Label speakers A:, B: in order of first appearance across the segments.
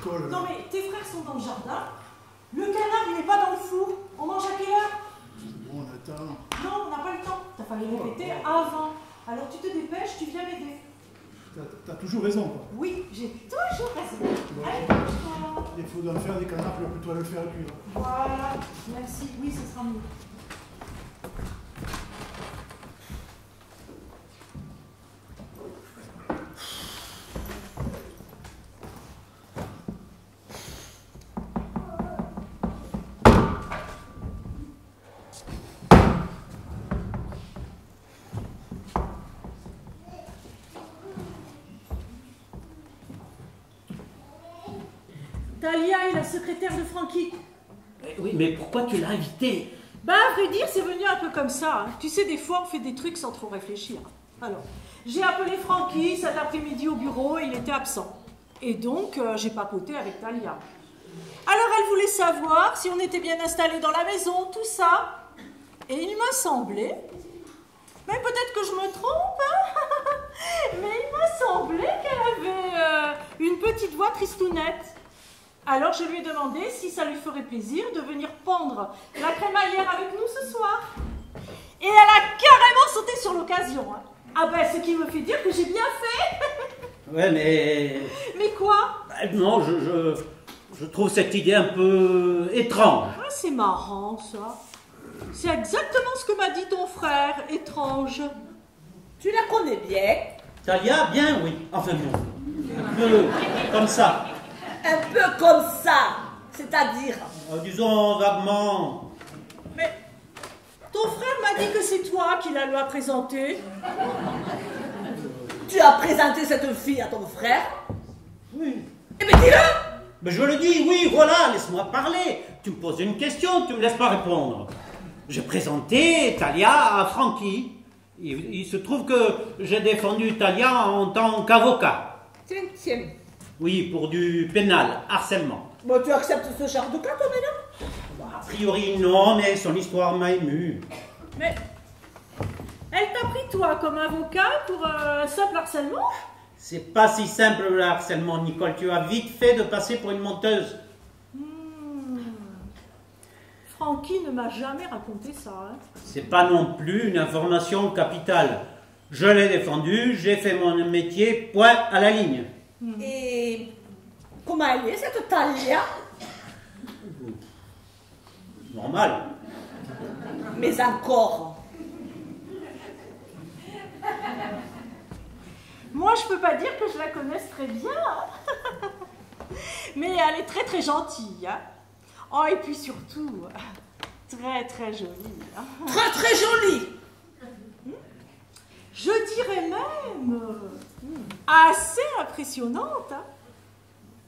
A: Nicole.
B: Non mais tes frères sont dans le jardin. Le canard il n'est pas dans le four. On mange à quelle heure?
A: Bon, on attend.
B: Non, on n'a pas le temps. T'as fallu répéter avant. Alors tu te dépêches, tu viens m'aider.
A: T'as toujours raison, quoi.
B: Oui, j'ai toujours raison.
A: Bon,
B: Allez, bouge-toi.
A: il faut d'en faire des canards, puis plutôt le faire cuire.
B: Voilà, merci. Oui, ce sera mieux. Talia est la secrétaire de Francky.
C: Oui, mais pourquoi tu l'as invité?
B: Bah, à vrai dire, c'est venu un peu comme ça. Hein. Tu sais, des fois, on fait des trucs sans trop réfléchir. Alors, j'ai appelé Francky cet après-midi au bureau et il était absent. Et donc, j'ai papoté avec Talia. Alors, elle voulait savoir si on était bien installé dans la maison, tout ça. Et il m'a semblé, mais peut-être que je me trompe, hein, mais il m'a semblé qu'elle avait une petite voix tristounette. Alors je lui ai demandé si ça lui ferait plaisir de venir pendre la crémaillère avec nous ce soir. Et elle a carrément sauté sur l'occasion. Hein. Ah ben, ce qui me fait dire que j'ai bien fait.
C: Ouais, mais...
B: Mais quoi?
C: Non, je trouve cette idée un peu étrange.
B: Ah, c'est marrant ça. C'est exactement ce que m'a dit ton frère, étrange.
D: Tu la connais bien?
C: Talia, bien, oui. Enfin bon, un peu comme ça.
D: Un peu comme ça, c'est-à-dire...
C: Disons vaguement.
B: Mais ton frère m'a dit que c'est toi qui la lui a présentée.
D: Tu as présenté cette fille à ton frère?
C: Oui.
D: Eh bien, dis-le!
C: Mais je le dis, oui, voilà, laisse-moi parler. Tu me poses une question, tu me laisses pas répondre. J'ai présenté Talia à Francky. Il se trouve que j'ai défendu Talia en tant qu'avocat.
D: Tiens, tiens.
C: Oui, pour du pénal, harcèlement.
D: Bon, tu acceptes ce genre de cas, toi, maintenant?
C: A priori, non, mais son histoire m'a ému.
B: Mais elle t'a pris toi comme avocat pour simple harcèlement?
C: C'est pas si simple le harcèlement, Nicole. Tu as vite fait de passer pour une menteuse.
B: Francky ne m'a jamais raconté ça. Hein.
C: C'est pas non plus une information capitale. Je l'ai défendu, j'ai fait mon métier, point à la ligne.
D: Et comment elle est, cette Talia?
C: Normal.
D: Mais encore.
B: Moi, je peux pas dire que je la connaisse très bien. Mais elle est très très gentille. Hein. Oh, et puis surtout, très très jolie. Hein.
D: Très très jolie.
B: Je dirais même assez impressionnante. Hein.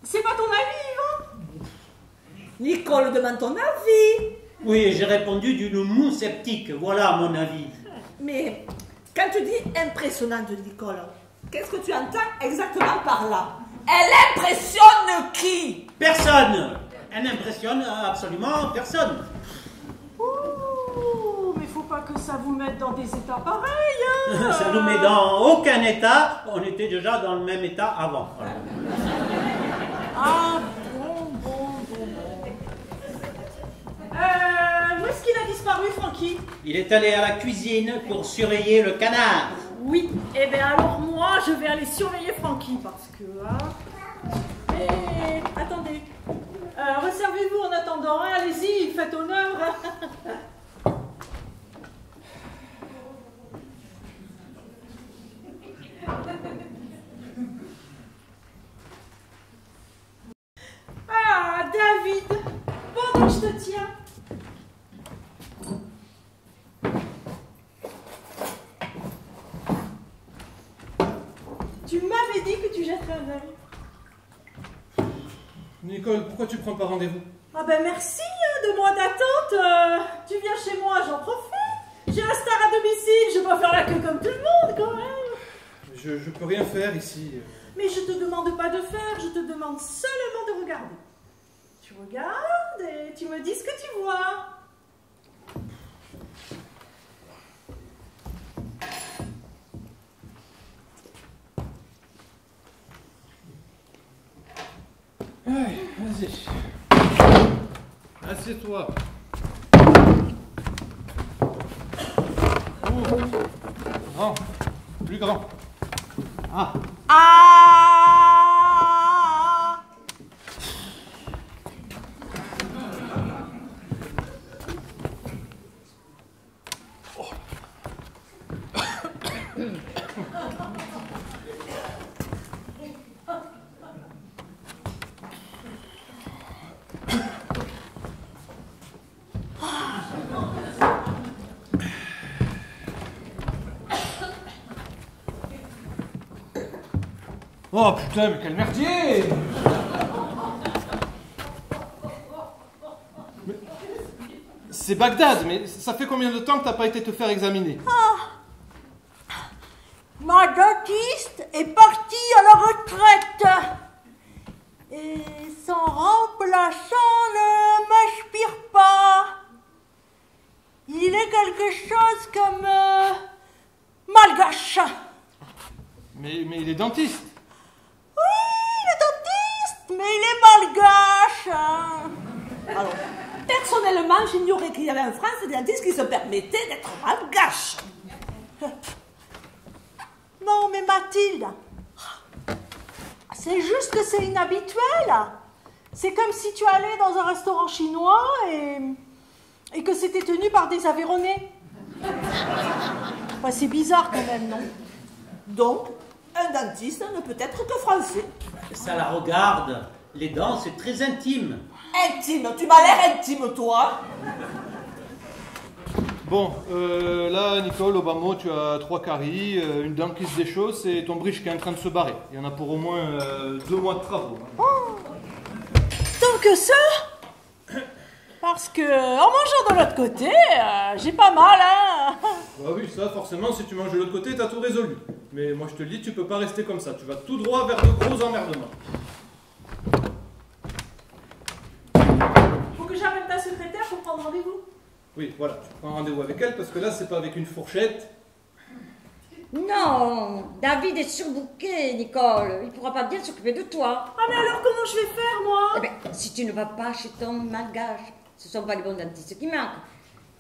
B: C'est pas ton avis, Yvan?
D: Nicole demande ton avis.
C: Oui, j'ai répondu d'une moue sceptique. Voilà mon avis.
D: Mais quand tu dis impressionnante, Nicole, qu'est-ce que tu entends exactement par là? Elle impressionne qui?
C: Personne. Elle n'impressionne absolument personne.
B: Ouh, mais faut pas que ça vous mette dans des états pareils. Hein.
C: Ça nous met dans aucun état. On était déjà dans le même état avant. Voilà.
B: Ah, bon. Où est-ce qu'il a disparu, Francky?
C: Il est allé à la cuisine pour surveiller le canard.
B: Oui, eh bien alors moi, je vais aller surveiller Francky, parce que... Hein... Mais attendez, resservez-vous en attendant, hein, allez-y, faites honneur. Ah, David, pendant que je te tiens. Tu m'avais dit que tu jetterais un œil.
E: Nicole, pourquoi tu prends pas rendez-vous?
B: Ah ben merci, hein, 2 mois d'attente. Tu viens chez moi, j'en profite. J'ai un star à domicile, je vais pas faire la queue comme tout le monde quand même.
E: Je peux rien faire ici.
B: Mais je te demande pas de faire, je te demande seulement de regarder. Tu regardes et tu me dis ce que tu vois.
E: Aïe. Vas-y. Assieds-toi. Non, plus grand.
C: Ah,
B: Ah!
E: Oh putain, mais quel merdier! Mais c'est Bagdad, mais ça fait combien de temps que t'as pas été te faire examiner?
B: Ma dentiste est partie à la retraite. Et son remplaçant ne m'inspire pas. Il est quelque chose comme malgache.
E: Mais il est dentiste.
B: Oui, il est dentiste, mais il est malgache.
D: Alors, personnellement, j'ignorais qu'il y avait en France des dentistes qui se permettaient d'être malgaches.
B: Non, mais Mathilde, c'est juste que c'est inhabituel. C'est comme si tu allais dans un restaurant chinois et que c'était tenu par des Aveyronnais. Enfin, c'est bizarre quand même, non?
D: Donc, un dentiste ne peut être que français.
C: ça la regarde. Les dents, c'est très intime.
D: Intime, tu m'as l'air intime, toi.
E: Bon, là, Nicole, au bas mot, tu as 3 caries, une dent qui se déchausse et ton bridge qui est en train de se barrer. Il y en a pour au moins 2 mois de travaux.
B: Tant que ça? Parce que en mangeant de l'autre côté, j'ai pas mal, hein.
E: Bah oui, ça, forcément, si tu manges de l'autre côté, t'as tout résolu. Mais moi, je te le dis, tu peux pas rester comme ça. Tu vas tout droit vers de gros emmerdements.
B: Faut que j'amène ta secrétaire pour prendre rendez-vous.
E: Oui, voilà, tu prends rendez-vous avec elle parce que là, c'est pas avec une fourchette.
F: Non, David est surbooké, Nicole. Il pourra pas bien s'occuper de toi.
B: Ah mais alors comment je vais faire, moi?
F: Eh bien, si tu ne vas pas chez ton malgache, ce sont pas les bons dentistes qui manquent.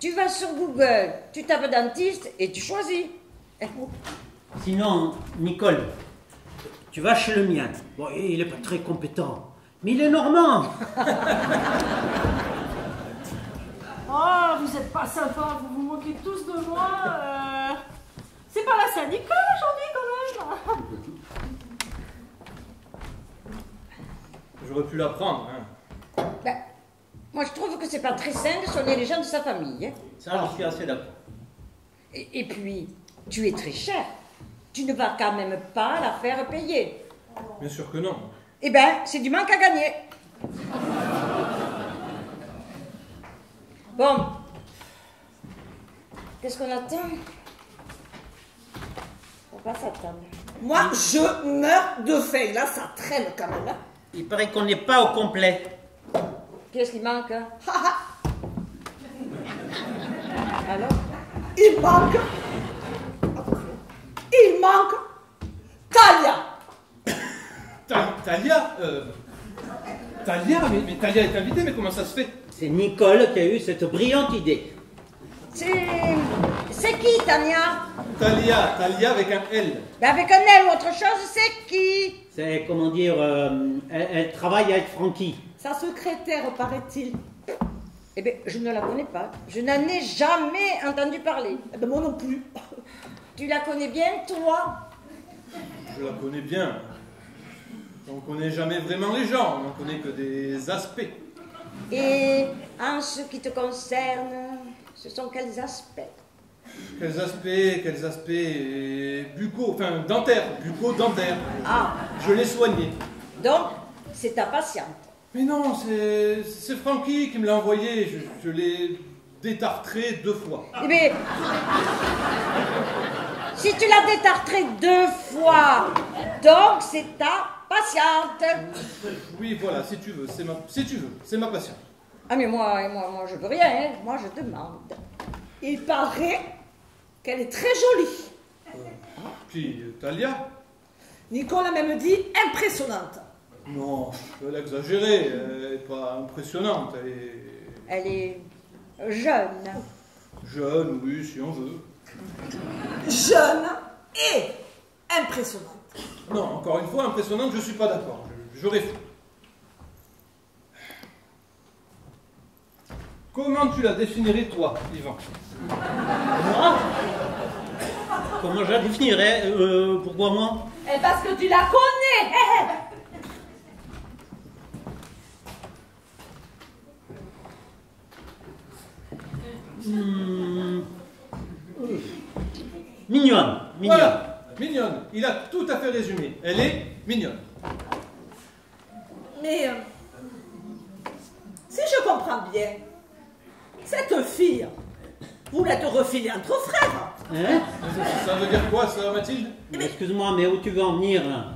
F: Tu vas sur Google, tu tapes dentiste et tu choisis.
C: Sinon, Nicole, tu vas chez le mien. Bon, il n'est pas très compétent, mais il est normand.
B: Oh, vous êtes pas sympa, vous vous moquez tous de moi. C'est pas la Saint-Nicole aujourd'hui quand même.
E: J'aurais pu la prendre, hein.
F: Ben, moi, je trouve que c'est pas très sain de soigner les gens de sa famille. Hein.
C: Ça, j'en suis assez d'accord.
F: Et puis, tu es très cher. Tu ne vas quand même pas la faire payer.
E: Bien sûr que non.
F: Eh ben, c'est du manque à gagner. Bon. Qu'est-ce qu'on attend? On va s'attendre.
D: Moi, je meurs de faim. Là, ça traîne quand même. Hein.
C: Il paraît qu'on n'est pas au complet.
F: Qu'est-ce qui manque? Alors?
D: Il manque. Il manque. Talia.
E: Talia Talia, mais Talia est invitée, mais comment ça se fait?
C: C'est Nicole qui a eu cette brillante idée.
F: C'est qui, Tania?
E: Talia avec un L.
F: Ben avec un L ou autre chose, c'est qui?
C: C'est, comment dire, elle travaille avec Francky.
D: Sa secrétaire, paraît-il.
F: Eh bien, je ne la connais pas. Je n'en ai jamais entendu parler.
D: Eh ben, moi non plus.
F: Tu la connais bien, toi?
E: Je la connais bien. On connaît jamais vraiment les gens, on n'en connaît que des aspects.
F: Et en ce qui te concerne, ce sont quels aspects?
E: Quels aspects dentaires, bucco-dentaires.
F: Ah,
E: Je l'ai soigné.
F: donc, c'est ta patiente.
E: Mais non, c'est Francky qui me l'a envoyé, je l'ai détartré 2 fois.
F: Eh bien, si tu l'as détartré 2 fois, donc c'est ta patiente.
E: Oui, voilà, si tu veux, c'est ma patiente.
F: Ah mais moi je veux rien, hein. Moi je demande.
D: Il paraît qu'elle est très jolie.
E: Puis Talia,
D: Nicole a même dit impressionnante.
E: Non, elle a exagéré, elle n'est pas impressionnante,
F: Elle est jeune.
E: jeune, oui, si on veut.
D: Jeune et impressionnante.
E: Non, encore une fois, impressionnante, je ne suis pas d'accord, je réfute. Comment tu la définirais, toi, Yvan?
C: Moi? Comment je la définirais? Pourquoi moi?
D: Et parce que tu la connais.
C: Mignonne, mignonne.
E: Voilà, mignonne. Il a tout à fait résumé. Elle est mignonne.
D: Mais si je comprends bien, cette fille voulait te refiler entre frères.
C: Hein?
E: Ça veut dire quoi, ça, Mathilde?
C: Excuse-moi, mais où tu veux en venir là?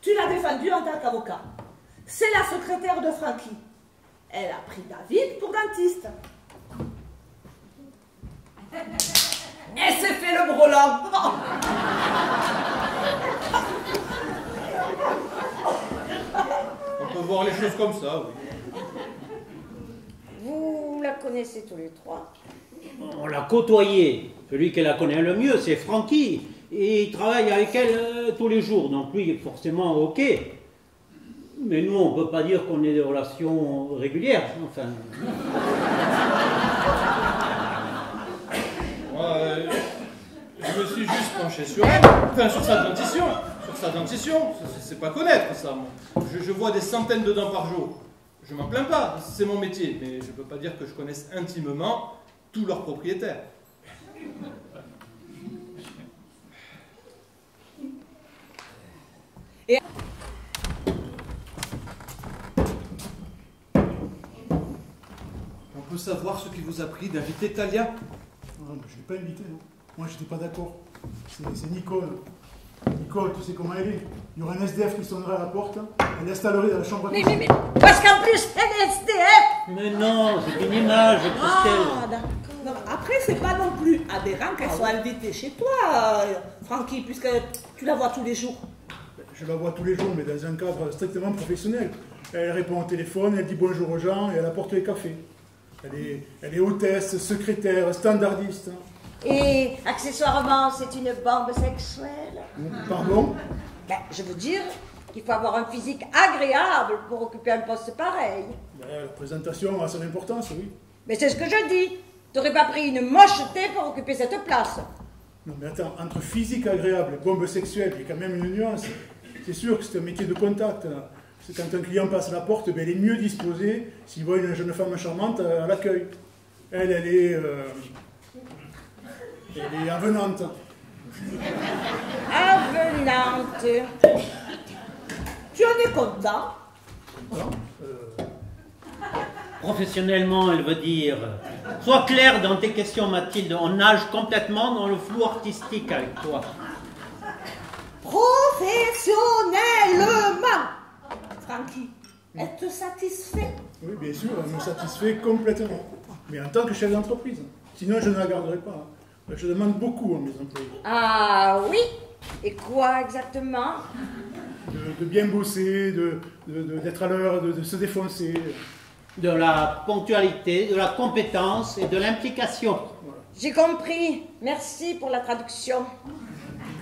D: Tu l'as défendue en tant qu'avocat. C'est la secrétaire de Francky. Elle a pris David pour dentiste. Elle s'est fait le brelan.
E: On peut voir les choses comme ça, oui.
F: Vous la connaissez tous les trois.
C: On l'a côtoyée. Celui qui la connaît le mieux, c'est Francky. Et il travaille avec elle tous les jours. Donc lui, forcément, ok. Mais nous, on ne peut pas dire qu'on ait des relations régulières. Enfin.
E: Moi, je me suis juste penché sur elle. Enfin, sur sa dentition. Sur sa dentition. C'est pas connaître, ça. Je vois des centaines de dents par jour. Je m'en plains pas, c'est mon métier. Mais je peux pas dire que je connaisse intimement tous leurs propriétaires. On peut savoir ce qui vous a pris d'inviter Talia?
A: Je ne l'ai pas invité, non. Moi, je n'étais pas d'accord. C'est Nicole. Nicole, tu sais comment elle est. Il y aurait un SDF qui sonnerait à la porte. Elle installerait dans la chambre à coucher.
F: Mais, parce qu'en plus, elle est SDF.
C: Mais non, c'est une image, Christelle.
F: Ah, d'accord.
D: Non, après, c'est pas non plus aberrant qu'elle soit invitée chez toi, Francky, puisque tu la vois tous les jours.
A: Je la vois tous les jours, mais dans un cadre strictement professionnel. Elle répond au téléphone, elle dit bonjour aux gens et elle apporte les cafés. Elle est hôtesse, secrétaire, standardiste.
F: Et accessoirement, c'est une bombe sexuelle.
A: Pardon?
F: Ben, je veux dire qu'il faut avoir un physique agréable pour occuper un poste pareil.
A: La présentation a son importance, oui.
F: Mais c'est ce que je dis. T'aurais pas pris une mocheté pour occuper cette place.
A: Non mais attends, entre physique agréable et bombe sexuelle, il y a quand même une nuance. C'est sûr que c'est un métier de contact. Là. C'est quand un client passe à la porte, ben, elle est mieux disposée s'il voit une jeune femme charmante à l'accueil. Elle est avenante.
F: Avenante.
D: Tu en es content?
A: Voilà.
C: Professionnellement, elle veut dire. Sois clair dans tes questions, Mathilde. On nage complètement dans le flou artistique avec toi.
D: Professionnellement. Francky, elle te satisfait?
A: Oui, bien sûr, elle me satisfait complètement. Mais en tant que chef d'entreprise. Sinon, je ne la garderai pas. Je demande beaucoup à mes employés.
F: Ah oui. Et quoi exactement?
A: De bien bosser, d'être à l'heure, de se défoncer.
C: De la ponctualité, de la compétence et de l'implication.
A: Voilà.
F: J'ai compris. Merci pour la traduction.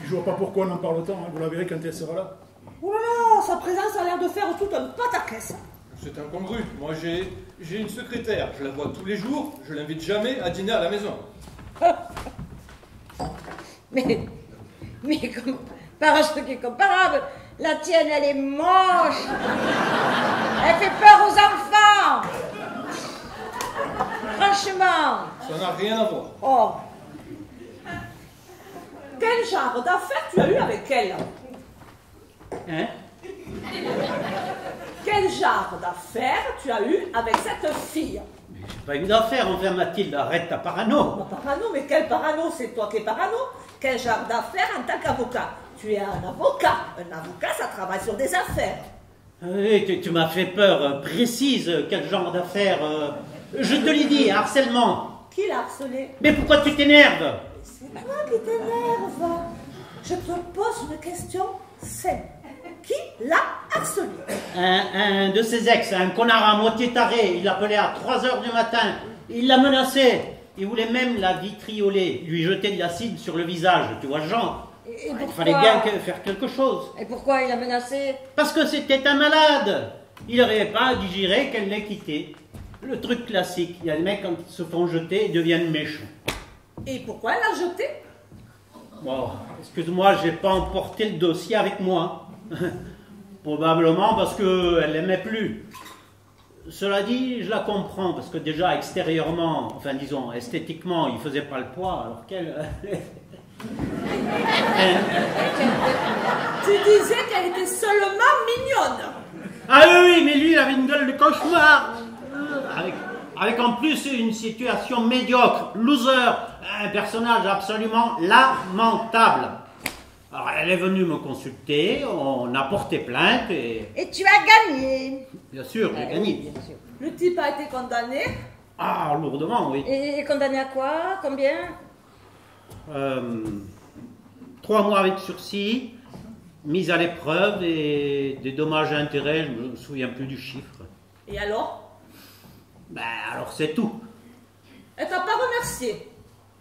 A: Je vois pas pourquoi on en parle autant. Hein. Vous la verrez quand elle sera là.
D: Oh là là, sa présence a l'air de faire tout un pataquès.
E: C'est incongru. Moi, j'ai une secrétaire. Je la vois tous les jours. Je l'invite jamais à dîner à la maison.
F: Mais par un truc incomparable, la tienne, elle est moche. Elle fait peur aux enfants. Franchement.
E: Ça n'a rien à voir.
F: Oh.
D: Quel genre d'affaires tu as eu avec elle?
C: Hein?
D: Quel genre d'affaires tu as eu avec cette fille?
C: Mais j'ai pas eu d'affaire, enfin Mathilde, arrête ta parano.
D: Non, parano, mais quel parano? C'est toi qui es parano. Quel genre d'affaires en tant qu'avocat? Tu es un avocat. Un avocat, ça travaille sur des affaires.
C: Oui, tu m'as fait peur. Précise quel genre d'affaire. Je te l'ai dit, harcèlement.
D: Qui l'a harcelé?
C: Mais pourquoi tu t'énerves?
D: C'est toi qui t'énerve. Je te pose une question simple. qui l'a harcelé?
C: Un de ses ex, un connard à moitié taré, il l'appelait à 3 h du matin, il la menaçait, il voulait même la vitrioler, lui jeter de l'acide sur le visage, tu vois le genre.
F: Et
C: Il
F: pourquoi...
C: fallait bien faire quelque chose.
F: Et pourquoi il a menacé?
C: Parce que c'était un malade. Il n'arrivait pas à digérer qu'elle l'ait quitté. Le truc classique, il y a des mecs quand ils se font jeter, ils deviennent méchants.
D: Et pourquoi elle l'a jeté?
C: Bon, excuse-moi, j'ai pas emporté le dossier avec moi. Probablement parce qu'elle l'aimait plus. Cela dit, je la comprends, parce que déjà extérieurement, enfin disons, esthétiquement, il faisait pas le poids, alors qu'elle...
D: Tu disais qu'elle était seulement mignonne.
C: Ah oui, mais lui, il avait une gueule de cauchemar. Avec en plus une situation médiocre, loser, un personnage absolument lamentable. Alors elle est venue me consulter, on a porté plainte et...
F: Et tu as gagné.
C: Bien sûr, j'ai gagné.
F: Oui, bien sûr.
D: Le type a été condamné.
C: Ah, lourdement, oui.
F: Et condamné à quoi? Combien?
C: 3 mois avec sursis, mise à l'épreuve et des dommages et intérêts, je ne me souviens plus du chiffre.
D: Et alors?
C: Ben alors c'est tout.
D: Elle t'a pas remercié.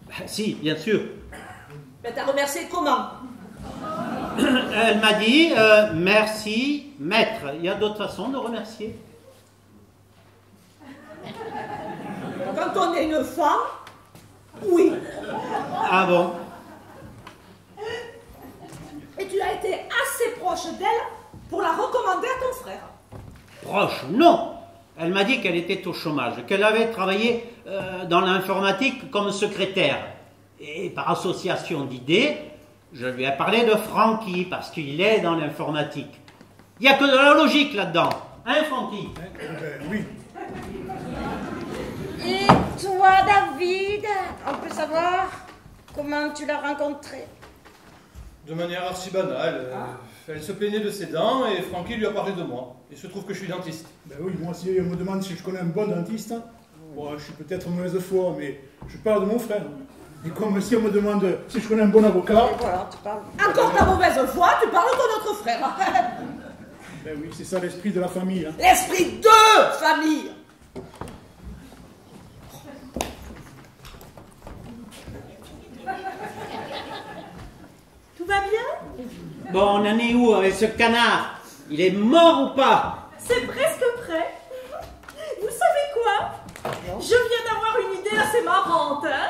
C: Ben, si, bien sûr.
D: Mais t'as remercié comment?
C: Elle m'a dit merci, maître. Il y a d'autres façons de remercier.
D: Quand on est une femme, oui.
C: Ah bon?
D: Et tu as été assez proche d'elle pour la recommander à ton frère.
C: Proche, non. Elle m'a dit qu'elle était au chômage, qu'elle avait travaillé dans l'informatique comme secrétaire. Et par association d'idées, je lui ai parlé de Francky, parce qu'il est dans l'informatique. Il n'y a que de la logique là-dedans. Hein, Francky?
A: Oui.
F: Et toi, David, on peut savoir comment tu l'as rencontré?
E: De manière archi banale. Elle se plaignait de ses dents et Francky lui a parlé de moi. Il se trouve que je suis dentiste.
A: Ben oui, moi si on me demande si je connais un bon dentiste, bon, je suis peut-être mauvaise foi, mais je parle de mon frère. Et comme si on me demande si je connais un bon avocat,
F: Et voilà, tu parles.
D: Encore ta mauvaise foi, tu parles de notre frère.
A: ben oui, c'est ça l'esprit de la famille. Hein.
D: L'esprit de famille. Tout va bien?
C: Bon, on en est où avec ce canard? Il est mort ou pas?
B: C'est presque prêt. Vous savez quoi? Je viens d'avoir une idée assez marrante. Hein.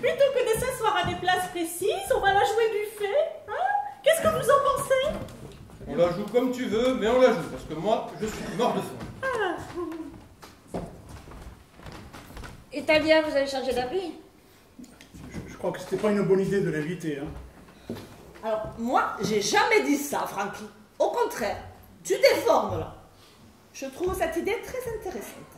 B: Plutôt que de s'asseoir à des places précises, on va la jouer buffet. Hein. Qu'est-ce que vous en pensez?
E: On la joue comme tu veux, mais on la joue, parce que moi, je suis mort de faim.
F: Et Talia, vous avez changé d'avis?
A: Je crois que c'était pas une bonne idée de l'inviter. Hein.
D: Alors, moi, j'ai jamais dit ça, Francky. Au contraire, tu déformes là. Je trouve cette idée très intéressante.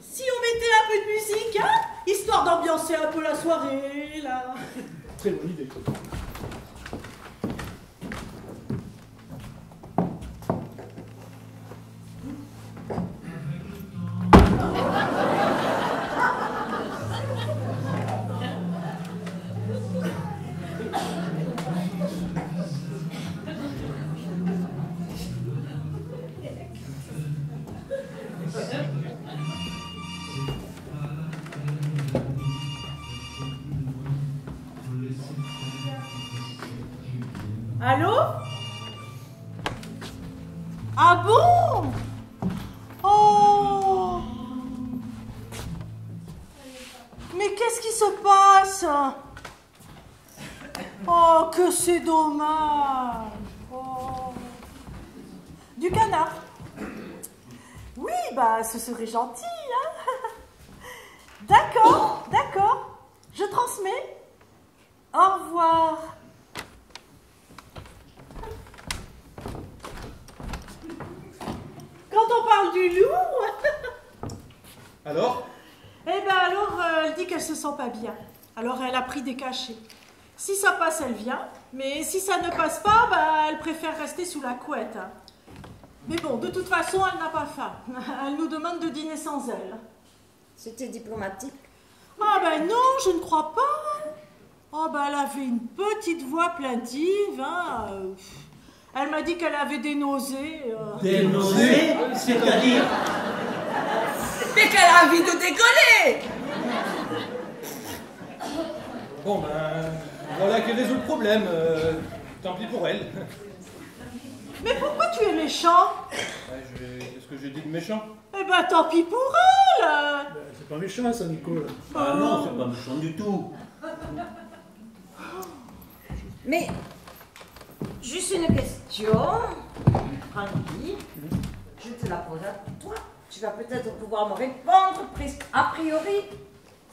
B: Si on mettait un peu de musique, hein, histoire d'ambiancer un peu la soirée, là.
A: Très bonne idée.
B: Allô? Ah bon? Oh! Mais qu'est-ce qui se passe? Oh, que c'est dommage! Oh. Du canard? Oui, bah, ce serait gentil, hein? D'accord, d'accord. Je transmets. Au revoir. Quand on parle du loup,
E: Alors?
B: eh ben alors, elle dit qu'elle se sent pas bien. Alors elle a pris des cachets. Si ça passe, elle vient. Mais si ça ne passe pas, bah, elle préfère rester sous la couette. Mais bon, de toute façon, elle n'a pas faim. Elle nous demande de dîner sans elle.
F: C'était diplomatique.
B: Ah ben non, je ne crois pas. Oh ben elle avait une petite voix plaintive. Hein. Elle m'a dit qu'elle avait des nausées.
C: Des nausées? C'est-à-dire?
D: Mais qu'elle a envie de décoller.
E: Bon, ben, voilà qui résout le problème. Tant pis pour elle.
B: Mais pourquoi tu es méchant?
E: Qu'est-ce que j'ai dit de méchant?
B: Eh ben tant pis pour elle.
A: Ben, c'est pas méchant ça, Nicole.
C: Ah non, c'est pas méchant du tout.
F: Mais, juste une question, Francky, je te la pose à toi. Tu vas peut-être pouvoir me répondre, presque a priori.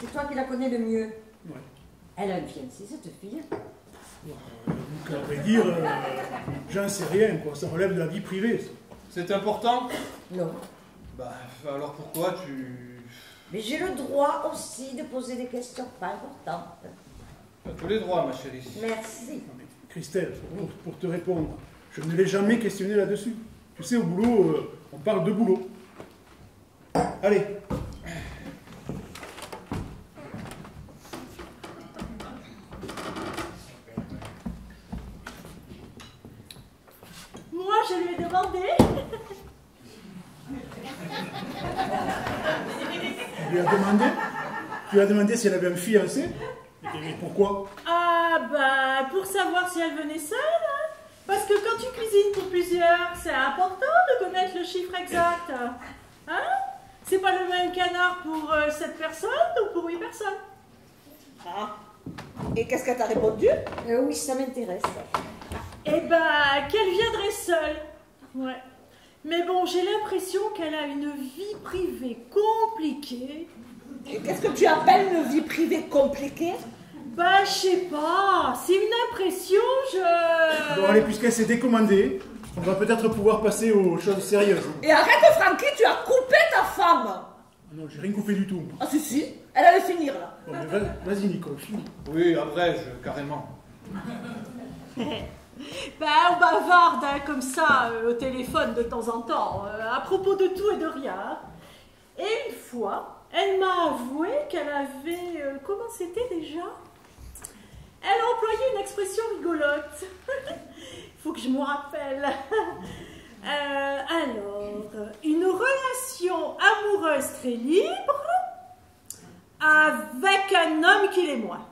F: C'est toi qui la connais le mieux.
A: Ouais.
F: Elle a une fiancée, cette fille.
A: Donc, à vrai dire, j'en sais rien, quoi. Ça relève de la vie privée. Ça.
E: C'est important?
F: Non.
E: Bah, alors pourquoi tu...
F: Mais j'ai le droit aussi de poser des questions pas importantes.
E: Tu as tous les droits, ma chérie.
F: Merci.
A: Non, mais Christelle, pour te répondre, je ne l'ai jamais questionné là-dessus. Tu sais, au boulot, on parle de boulot. Allez.
B: Moi, je lui ai demandé.
A: Tu lui as demandé si elle avait un fiancé. Et pourquoi?
B: Ah bah pour savoir si elle venait seule. Hein. Parce que quand tu cuisines pour plusieurs, c'est important de connaître le chiffre exact. Hein? C'est pas le même canard pour 7 personnes ou pour 8 personnes.
D: Ah. Et qu'est-ce qu'elle t'a répondu?
F: Oui, ça m'intéresse.
B: Eh ben, qu'elle viendrait seule. Ouais. Mais bon, j'ai l'impression qu'elle a une vie privée compliquée.
D: Et qu'est-ce que tu appelles une vie privée compliquée?
B: Bah, je sais pas. C'est une impression, je...
A: Bon, allez, puisqu'elle s'est décommandée, on va peut-être pouvoir passer aux choses sérieuses.
D: Et arrête, Francky, tu as coupé ta femme.
A: Non, j'ai rien coupé du tout.
D: Ah si, elle allait finir là.
A: Bon, mais vas-y, Nicole, finis.
E: Oui, abrège, carrément.
B: Bah, on bavarde hein, comme ça au téléphone de temps en temps, à propos de tout et de rien. Et une fois, elle m'a avoué qu'elle avait... comment c'était déjà? Elle a employé une expression rigolote. Faut que je me rappelle. Alors, une relation amoureuse très libre avec un homme qui l'est moins.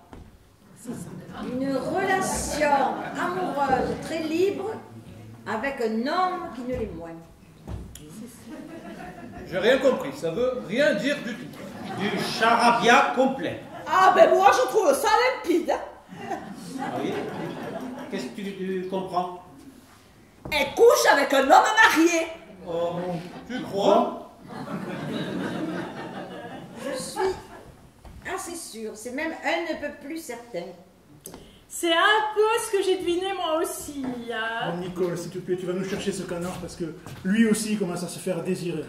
F: Une relation amoureuse très libre avec un homme qui ne l'est moins.
E: J'ai rien compris, ça veut rien dire du tout.
C: Du charabia complet.
D: Ah ben moi je trouve ça limpide.
C: Ah oui? Qu'est-ce que tu comprends?
D: Elle couche avec un homme marié.
E: Oh, tu crois?
F: Je suis assez sûre, c'est même un ne peut plus certain.
B: C'est un peu ce que j'ai deviné moi aussi. Hein.
A: Bon, Nicole, s'il te plaît, tu vas nous chercher ce canard parce que lui aussi il commence à se faire désirer.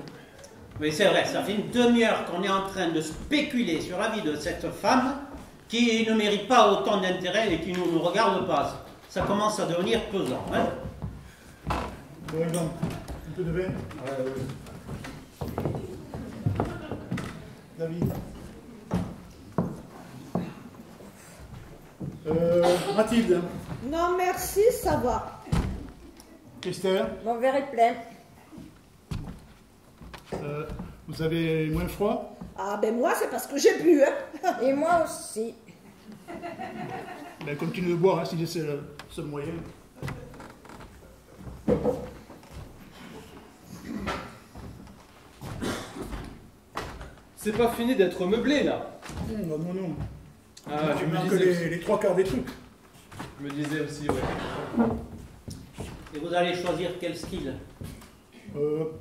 C: Oui, c'est vrai, ça fait une demi-heure qu'on est en train de spéculer sur la vie de cette femme qui ne mérite pas autant d'intérêt et qui ne nous regarde pas. Ça commence à devenir pesant. Hein?
A: Bon, Ivan, un peu de vin. David. Mathilde.
D: Non merci, ça va.
A: Christelle.
F: Mon verre est plein.
A: Vous avez moins froid?
D: Ah ben moi c'est parce que j'ai bu. Hein.
F: Et moi aussi.
A: Ben, continue de boire, hein, si c'est le seul moyen.
E: C'est pas fini d'être meublé là.
A: Non, non, non.
E: Ah, je
A: Il
E: me
A: manque
E: disais aussi.
A: les trois quarts des trucs.
E: Je me disais aussi, ouais.
C: Et vous allez choisir quel style?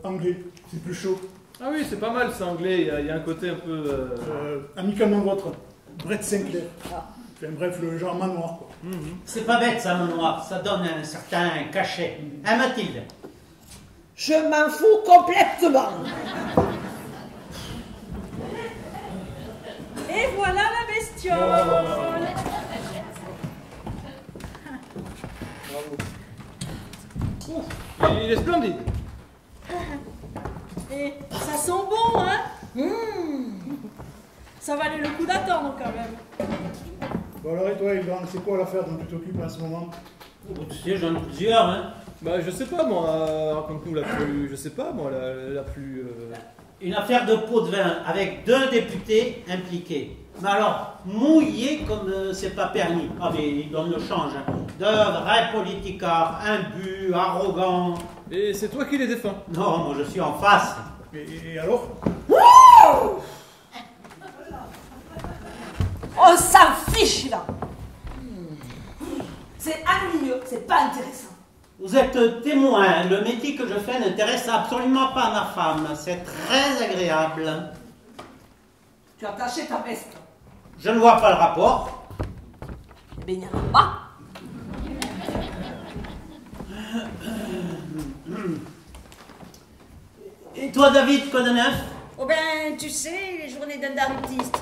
A: Anglais, c'est plus chaud.
E: Ah oui, c'est pas mal, c'est anglais, il y a un côté un peu...
A: Amicalement votre, Brett Sinclair. Enfin, bref, le genre manoir, quoi.
C: C'est pas bête ça, manoir, ça donne un certain cachet. Hein, Mathilde?
D: Je m'en fous complètement.
B: Et voilà la bestiole.
E: Il est splendide.
B: Et ça sent bon, hein? Ça valait le coup d'attendre quand même.
A: Bon alors et toi, Yvan, c'est quoi l'affaire dont tu t'occupes en ce moment?
C: Tu sais, j'en ai plusieurs, hein.
E: Bah, je sais pas, moi, raconte-nous la plus. Je sais pas, moi, la plus.
C: Une affaire de pot de vin avec 2 députés impliqués. Mais alors, mouillé comme c'est pas permis. Ah, mais ils donnent le change. Hein. De vrais politicards, imbus, arrogants.
E: Et c'est toi qui les défends.
C: Non, moi je suis en face.
A: Et alors?
D: On s'en fiche là. C'est ennuyeux, c'est pas intéressant.
C: Vous êtes témoin. Le métier que je fais n'intéresse absolument pas ma femme. C'est très agréable.
D: Tu as taché ta veste.
C: Je ne vois pas le rapport.
D: Eh bien, il n'y en a pas.
C: Et toi, David, quoi de neuf?
F: Oh ben, tu sais, les journées d'un artiste,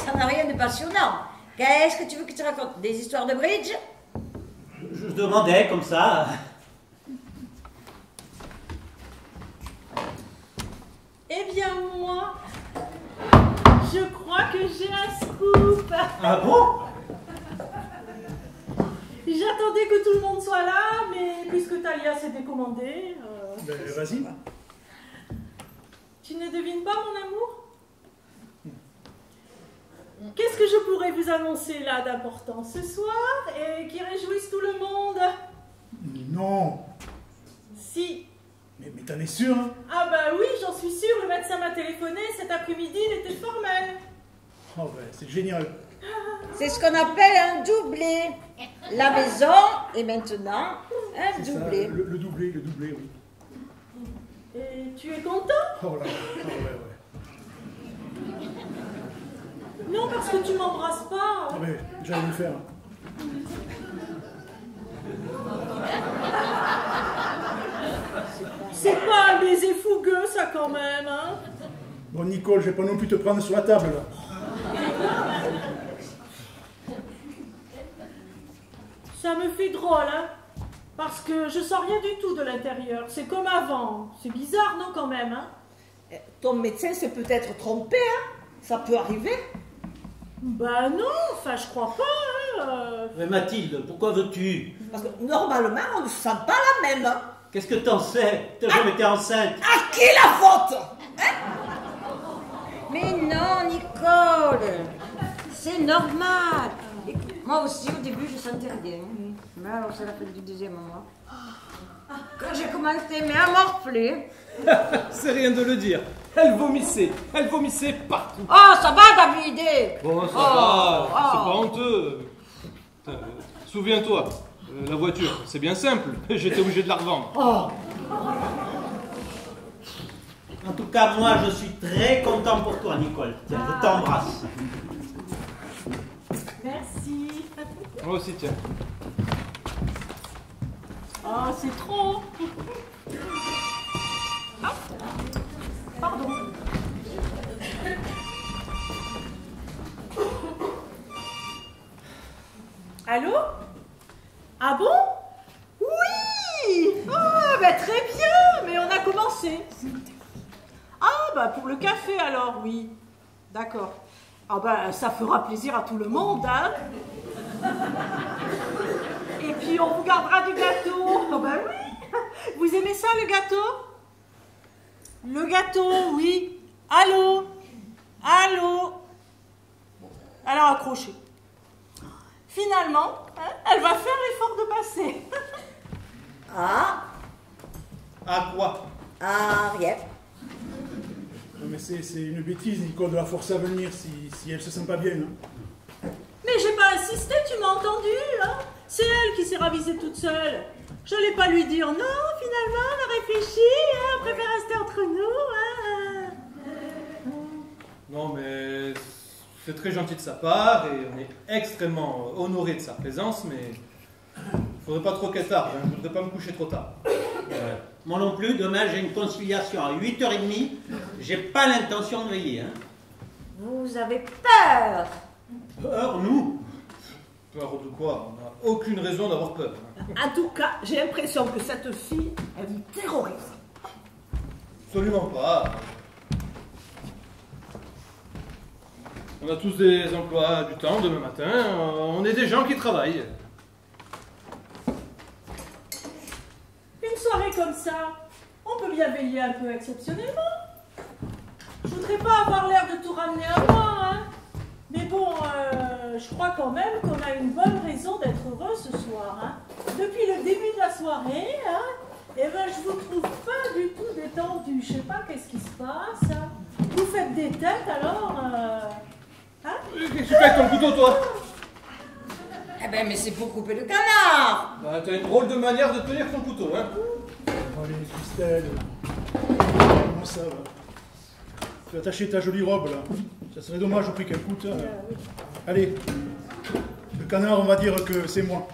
F: ça n'a rien de passionnant. Qu'est-ce que tu veux que je te raconte? Des histoires de bridge?
C: Je demandais comme ça.
B: Eh bien moi, je crois que j'ai un scoop.
C: Ah bon?
B: J'attendais que tout le monde soit là, mais puisque Talia s'est décommandée...
A: Ben, vas-y.
B: Tu ne devines pas, mon amour? Qu'est-ce que je pourrais vous annoncer là d'important ce soir et qui réjouisse tout le monde?
A: Non.
B: Si.
A: Mais t'en es sûr, hein?
B: Ah bah oui, j'en suis sûre, le médecin m'a téléphoné, cet après-midi il était formel.
A: Oh ben, c'est génial.
F: C'est ce qu'on appelle un doublé. La maison est maintenant un
A: C'est ça,
F: doublé.
A: le doublé, oui.
B: Et tu es content?
A: Oh là là, oh, ouais.
B: Non, parce que tu m'embrasses pas.
A: Ah ben, j'allais le faire.
B: C'est pas un baiser fougueux ça quand même, hein?
A: Bon, Nicole, je vais pas non plus te prendre sur la table, là.
B: Ça me fait drôle, hein? Parce que je sens rien du tout de l'intérieur. C'est comme avant. C'est bizarre, non, quand même, hein?
D: Ton médecin s'est peut-être trompé, hein? Ça peut arriver.
B: Bah non, enfin, je crois pas, hein?
C: Mais Mathilde, pourquoi veux-tu?
D: Parce que normalement, on ne se sent pas la même. Hein?
C: Qu'est-ce que t'en sais? T'as jamais été enceinte.
D: À qui la faute?
F: Mais non, Nicole, c'est normal. Et moi aussi, au début, je sentais rien. Mais alors, c'est la fin du 2e mois. Quand j'ai commencé à morfler.
E: C'est rien de le dire. Elle vomissait partout.
F: Oh, ça va, David?
E: Bon, ça va, c'est pas honteux. Souviens-toi, la voiture, c'est bien simple. J'étais obligé de la revendre.
C: En tout cas, moi, je suis très content pour toi, Nicole. Tiens, je t'embrasse.
B: Merci.
E: Moi aussi, tiens.
B: Oh, c'est trop. Ah, pardon. Allô? Ah bon? Oui! Ah, bah très bien, mais on a commencé. Ah, bah pour le café alors, oui. D'accord. Ah, bah ça fera plaisir à tout le monde, hein? Et puis on vous gardera du gâteau. Ah, bah oui! Vous aimez ça, le gâteau? Le gâteau, oui. Allô? Allô? Alors accrochez. Finalement, hein, elle va faire l'effort de passer.
D: Ah,
E: À quoi?
D: rien.
A: Non, mais c'est une bêtise, Nicole, de la forcer à venir si elle se sent pas bien. Hein.
B: Mais j'ai pas insisté, tu m'as entendu, hein? C'est elle qui s'est ravisée toute seule. Je n'allais pas lui dire non, finalement, on a réfléchi, hein, on préfère rester entre nous. Hein.
E: Non, mais c'est très gentil de sa part et on est extrêmement honoré de sa présence, mais faudrait pas trop qu'elle tarde, hein. Je voudrais pas me coucher trop tard.
C: Moi non plus, demain j'ai une conciliation à 8h30. J'ai pas l'intention de veiller. Hein.
F: Vous avez peur?
C: Peur, nous?
E: Peur de quoi? On n'a aucune raison d'avoir peur.
D: En tout cas, j'ai l'impression que cette fille, elle vous terrorise.
E: Absolument pas. On a tous des emplois du temps demain matin. On est des gens qui travaillent.
B: Une soirée comme ça, on peut bien veiller un peu exceptionnellement. Je voudrais pas avoir l'air de tout ramener à moi, hein. Mais bon, je crois quand même qu'on a une bonne raison d'être heureux ce soir, hein. Depuis le début de la soirée, hein, eh ben, je vous trouve pas du tout détendu. Je sais pas qu'est-ce qui se passe, hein. Vous faites des têtes alors, hein?
E: Qu'est-ce que tu fais avec ton couteau, toi?
F: Eh ben, mais c'est pour couper le canard.
E: Bah, t'as une drôle de manière de tenir ton couteau, hein.
A: Allez, Christelle. Comment ça va? Tu vas attacher ta jolie robe, là. Ça serait dommage au prix qu'elle coûte. Hein. Allez. Le canard, on va dire que c'est moi.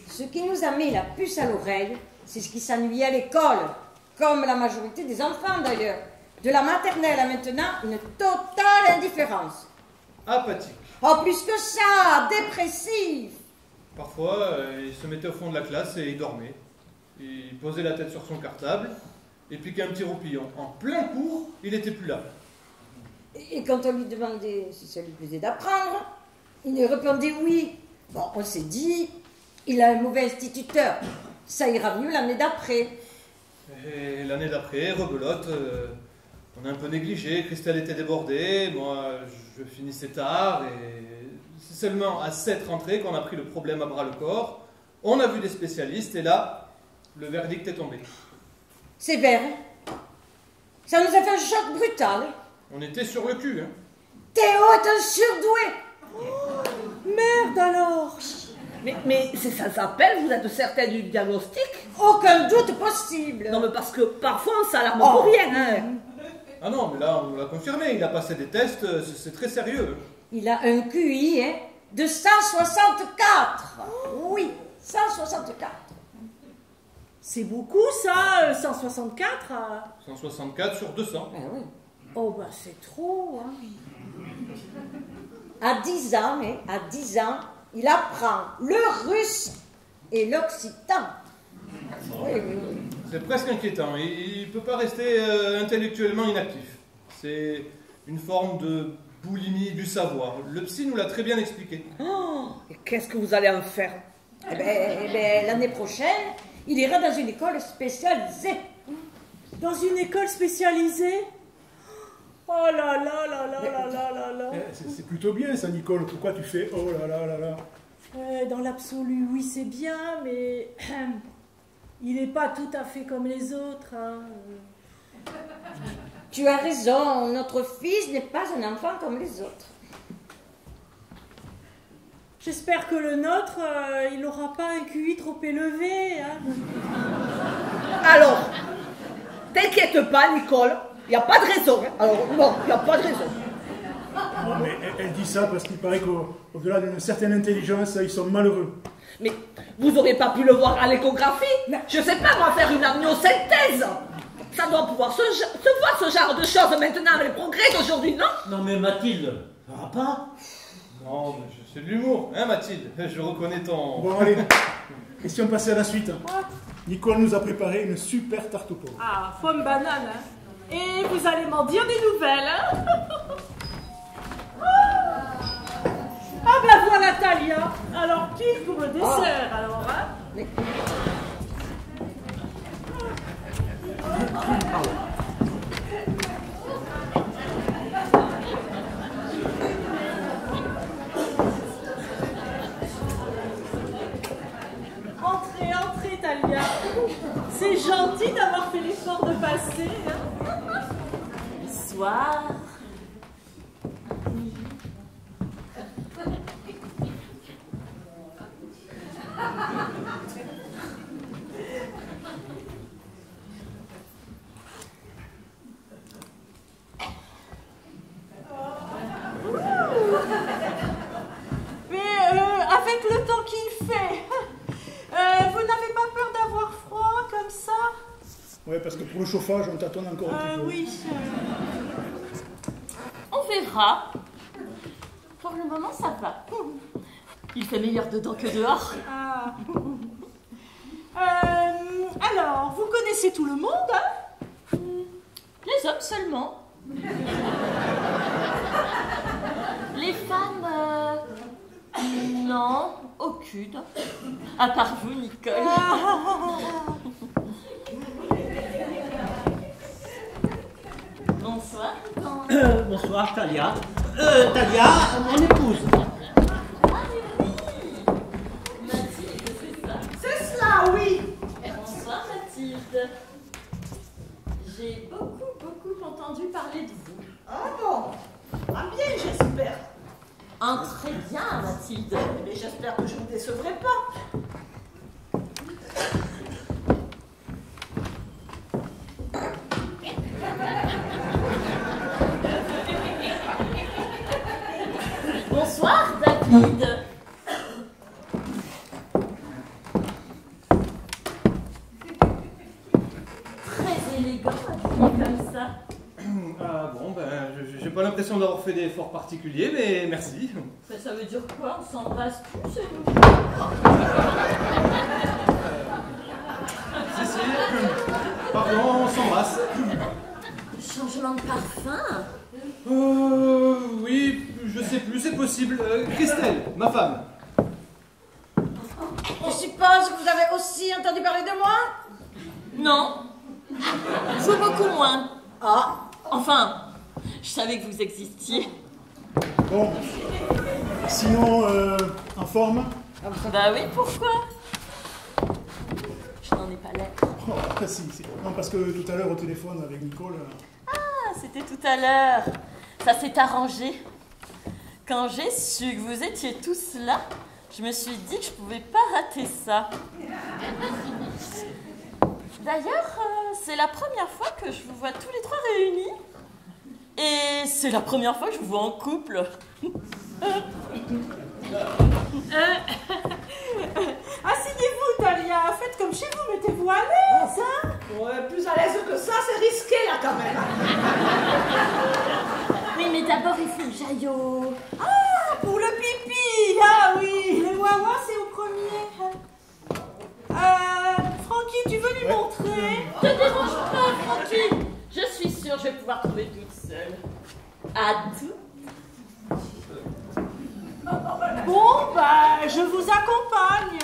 F: Ce qui nous a mis la puce à l'oreille, c'est ce qui s'ennuyait à l'école, comme la majorité des enfants d'ailleurs. De la maternelle à maintenant, une totale indifférence.
E: Apathique.
F: Oh, plus que ça, dépressif.
E: Parfois, il se mettait au fond de la classe et il dormait. Il posait la tête sur son cartable et piquait un petit roupillon. En plein cours, il n'était plus là.
F: Et quand on lui demandait si ça lui plaisait d'apprendre, il nous répondait oui. Bon, on s'est dit, il a un mauvais instituteur. Ça ira mieux l'année d'après.
E: Et l'année d'après, rebelote, on a un peu négligé. Christelle était débordée, moi je finissais tard et c'est seulement à cette rentrée qu'on a pris le problème à bras le corps. On a vu des spécialistes et là, le verdict est tombé.
F: Sévère, hein? Ça nous a fait un choc brutal.
E: On était sur le cul, hein.
F: Théo est un surdoué.
B: Merde alors!
D: Mais c'est ça s'appelle, vous êtes certain du diagnostic?
F: Aucun doute possible.
D: Non, mais parce que parfois on s'alarme pour rien, hein.
E: Ah non, mais là, on nous l'a confirmé, il a passé des tests, c'est très sérieux.
F: Il a un QI, hein, de 164. Oui, 164.
B: C'est beaucoup ça, 164?
E: 164 sur 200.
F: Ah oui.
B: Oh bah c'est trop, hein.
F: À 10 ans, il apprend le russe et l'occitan. Oui, oui, oui.
E: C'est presque inquiétant, il ne peut pas rester intellectuellement inactif. C'est une forme de boulimie du savoir. Le psy nous l'a très bien expliqué.
D: Oh, et qu'est-ce que vous allez en faire?
F: Eh ben, l'année prochaine, il ira dans une école spécialisée.
B: Dans une école spécialisée? Oh là là là là là là là là.
A: C'est plutôt bien ça, Nicole. Pourquoi tu fais oh là là là là?
B: Dans l'absolu, oui, c'est bien, mais il n'est pas tout à fait comme les autres, hein.
F: Tu as raison, notre fils n'est pas un enfant comme les autres.
B: J'espère que le nôtre, il n'aura pas un QI trop élevé, hein.
D: Alors, t'inquiète pas, Nicole, il n'y a pas de raison. Hein. Alors, non, il n'y a pas de raison.
A: Non, mais elle dit ça parce qu'il paraît qu'au-delà d'une certaine intelligence, ils sont malheureux.
D: Mais vous n'aurez pas pu le voir à l'échographie? Je sais pas, moi, faire une amniosynthèse. Ça doit pouvoir se voir ce genre de choses maintenant avec les progrès d'aujourd'hui, non?
C: Non mais Mathilde, ça va pas?
E: Non, mais c'est de l'humour, hein Mathilde? Je reconnais ton...
A: Bon, allez. Et si on passait à la suite? Nicole nous a préparé une super tarte aux pommes.
B: Ah, pomme banane, hein. Et vous allez m'en dire des nouvelles, hein. Ah ben voilà Talia. Alors pile pour le dessert, alors, hein. Entrez, entrez Talia. C'est gentil d'avoir fait l'effort de passer, hein. Bonsoir. Mais avec le temps qu'il fait, vous n'avez pas peur d'avoir froid comme ça?
A: Ouais, parce que pour le chauffage, on tâtonne encore un petit peu.
B: Oui.
G: On verra. Pour le moment, ça va.
D: Il fait meilleur dedans que dehors.
B: Ah. Alors, vous connaissez tout le monde, hein?
D: Les hommes seulement. Les femmes, non, aucune. À part vous, Nicole. Bonsoir.
C: Bonsoir, Talia. Talia, mon épouse.
D: Mathilde, c'est ça?
F: C'est cela, oui.
D: Bonsoir, Mathilde. J'ai beaucoup entendu parler de vous.
F: Ah bon. Ah bien, j'espère.
D: Très bien, Mathilde.
F: Mais j'espère que je ne vous décevrai pas.
D: Bonsoir, David. Très élégant, habillé comme ça.
E: Ah bon, ben, j'ai pas l'impression d'avoir fait d'efforts particuliers, mais merci.
D: Mais ça veut dire quoi? On s'embrasse tous, c'est nous.
E: Si. Pardon, on s'embrasse.
D: Changement de parfum?
E: Oui, je sais plus, c'est possible. Christelle, ma femme.
F: Je suppose que vous avez aussi entendu parler de moi?
D: Non. Faut beaucoup moins.
F: Ah.
D: Enfin, je savais que vous existiez.
A: Bon, sinon, en forme?
D: Bah oui, pourquoi? Je n'en ai pas l'air.
A: Oh, si. Non, parce que tout à l'heure au téléphone avec Nicole...
D: Ah, c'était tout à l'heure. Ça s'est arrangé. Quand j'ai su que vous étiez tous là, je me suis dit que je pouvais pas rater ça. D'ailleurs, c'est la première fois que je vous vois tous les trois réunis. Et c'est la première fois que je vous vois en couple.
B: Asseyez-vous, Talia. Faites comme chez vous, mettez-vous à l'aise, hein?
F: Ouais, plus à l'aise que ça, c'est risqué là quand même.
D: Oui, mais d'abord, il faut le jaillot.
B: Ah, pour le pipi. Ah oui, le wawa, c'est au premier. Francky, tu veux lui montrer?
D: Ne te dérange pas, Francky. Je suis sûre que je vais pouvoir trouver toute seule. À tout.
B: Bon, bah, je vous accompagne.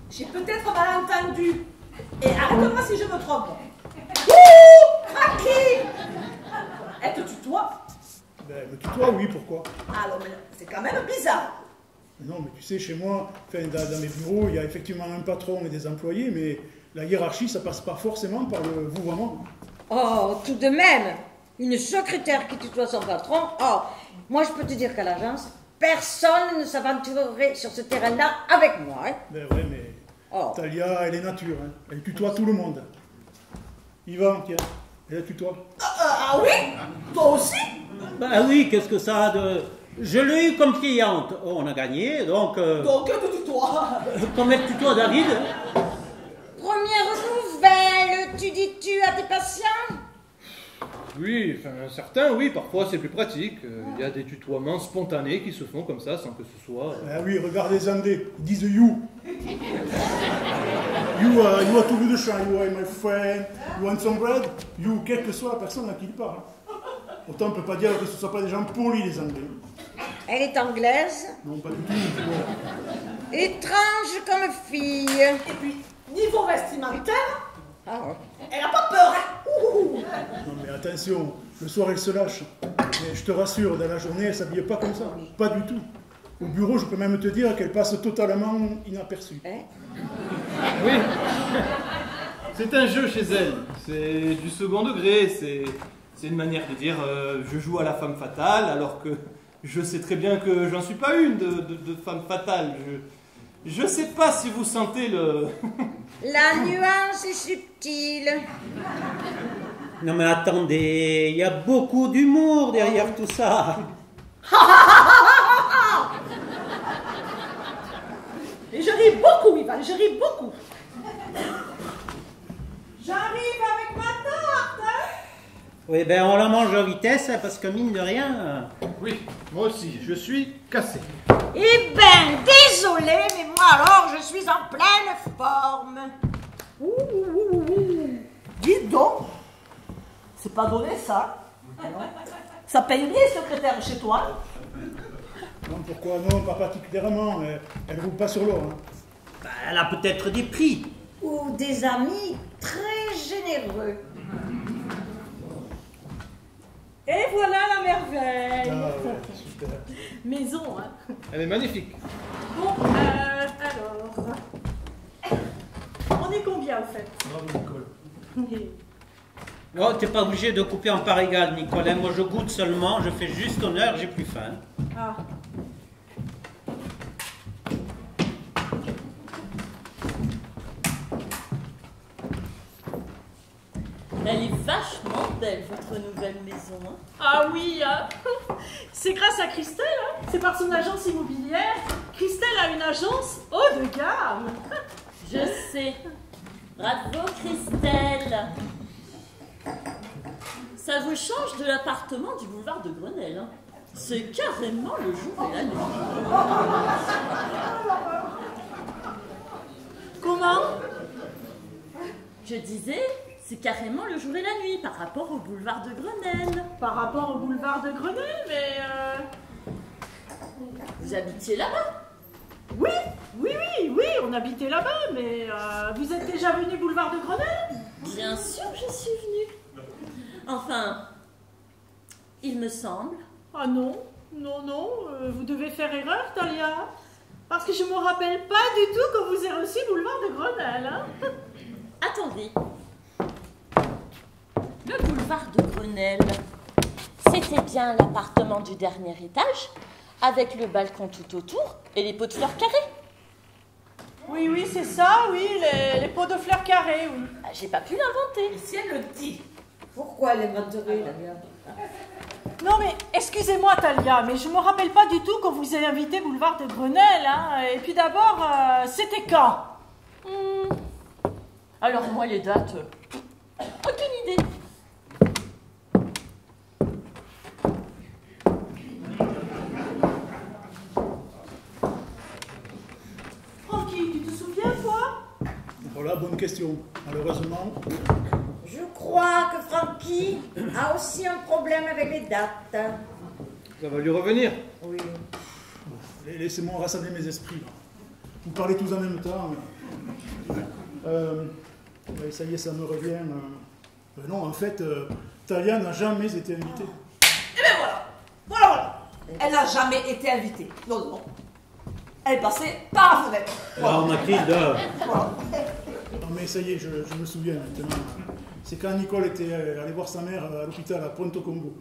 F: J'ai peut-être mal entendu. Et arrête-moi si je me trompe. Ouh, Francky. Elle te tutoie?
A: Ben, me tutoie, oui, pourquoi?
F: Alors, mais c'est quand même bizarre.
A: Non, mais tu sais, chez moi, enfin, dans mes bureaux, il y a effectivement un patron et des employés, mais la hiérarchie, ça passe pas forcément par le vouvoiement.
F: Oh, tout de même. Une secrétaire qui tutoie son patron. Oh, moi je peux te dire qu'à l'agence, personne ne s'aventurerait sur ce terrain-là avec moi. Hein.
A: Ben ouais, mais
F: Oh.
A: Talia, elle est nature, hein. Elle tutoie tout le monde. Yvan, tiens, elle tutoie.
F: Ah oui? Toi aussi?
C: Bah oui, qu'est-ce que ça a de... Je l'ai eu comme cliente. Oh, on a gagné, donc...
F: Donc elle te tutoie.
C: Comme elle tutoie David.
F: Première nouvelle, tu dis-tu à tes patients?
E: Oui, enfin, certains, oui, parfois c'est plus pratique. Il y a des tutoiements spontanés qui se font comme ça, sans que ce soit...
A: Ah oui, regarde les Anglais, ils disent you. You are too good to shine, you are my friend, you want some bread? You, quelle que soit la personne à qui il parle. Autant on ne peut pas dire que ce ne soient pas des gens polis, les Anglais.
F: Elle est anglaise,
A: Non, pas du tout. Bon.
F: étrange comme fille.
G: Et puis, niveau vestimentaire,
F: Ah ouais.
G: elle n'a pas peur, hein. Ouh.
A: Non mais attention, le soir elle se lâche. Mais je te rassure, dans la journée, elle ne s'habille pas comme ça. Pas du tout. Au bureau, je peux même te dire qu'elle passe totalement inaperçue.
F: Hein?
E: Oui. C'est un jeu chez elle. C'est du second degré. C'est une manière de dire je joue à la femme fatale, alors que je sais très bien que j'en suis pas une de femme fatale. Je sais pas si vous sentez le...
F: La nuance est subtile.
C: Non mais attendez, il y a beaucoup d'humour derrière tout ça.
G: Et je ris beaucoup, Ivan, je ris beaucoup.
B: J'arrive avec ma tarte, hein?
C: Oui, ben on la mange en vitesse, hein, parce que mine de rien...
E: Oui, moi aussi, je suis cassé.
F: Eh ben, désolé, mais moi alors, je suis en pleine forme.
G: Dis donc, c'est pas donné ça. Ça paye bien, secrétaire, chez toi.
A: Non, pourquoi non, pas particulièrement. Elle ne roule pas sur l'eau. Hein.
C: Bah, elle a peut-être des prix.
F: Ou des amis très généreux.
B: Et voilà la merveille.
A: Ah ouais, super.
B: Maison, hein.
E: Elle est magnifique.
B: Bon, alors... On est combien, en fait?
A: Bravo, Nicole.
C: Oh, t'es pas obligé de couper en part égale, Nicole. Moi, je goûte seulement, je fais juste honneur, j'ai plus faim.
B: Ah.
H: Elle est vachement belle, votre nouvelle maison. Hein.
B: Ah oui, hein. C'est grâce à Christelle, hein. C'est par son agence immobilière. Christelle a une agence haut de gamme.
H: Je sais. Bravo, Christelle. Ça vous change de l'appartement du boulevard de Grenelle. Hein. C'est carrément le jour et la nuit.
B: Comment?
H: Je disais, c'est carrément le jour et la nuit par rapport au boulevard de Grenelle.
B: Par rapport au boulevard de Grenelle, mais...
H: Vous habitiez là-bas?
B: Oui, on habitait là-bas, mais vous êtes déjà venu boulevard de Grenelle?
H: Bien sûr, je suis venue. Enfin, il me semble.
B: Ah non, vous devez faire erreur, Talia. Parce que je me rappelle pas du tout quand vous avez reçu boulevard de Grenelle. Hein.
H: Attendez. Le boulevard de Grenelle, c'était bien l'appartement du dernier étage, avec le balcon tout autour et les pots de fleurs carrés.
B: Oui, c'est ça, oui, les pots de fleurs carrés, oui.
H: Ah, j'ai pas pu l'inventer.
G: Et si elle le dit?
F: Pourquoi elle l'inventerait, la mienne?
B: Non mais, excusez-moi Talia, mais je me rappelle pas du tout quand vous avez invité boulevard de Grenelle, hein. Et puis d'abord, c'était quand?
H: Alors moi, les dates, aucune idée.
B: Francky, tu te souviens, toi?
A: Voilà, bonne question. Malheureusement,
F: Je crois que Francky a aussi un problème avec les dates.
E: Ça va lui revenir.
F: Oui.
A: laissez-moi rassembler mes esprits. Là. Vous parlez tous en même temps. Ouais, ça y est, ça me revient. Non, en fait, Talia n'a jamais été invitée.
G: Et bien voilà. Elle n'a jamais été invitée. Non. Elle est passée par la fenêtre.
C: Alors, Mathilde,
A: Non, mais ça y est, je me souviens maintenant. C'est quand Nicole était allée voir sa mère à l'hôpital à Pointe-au-Combo.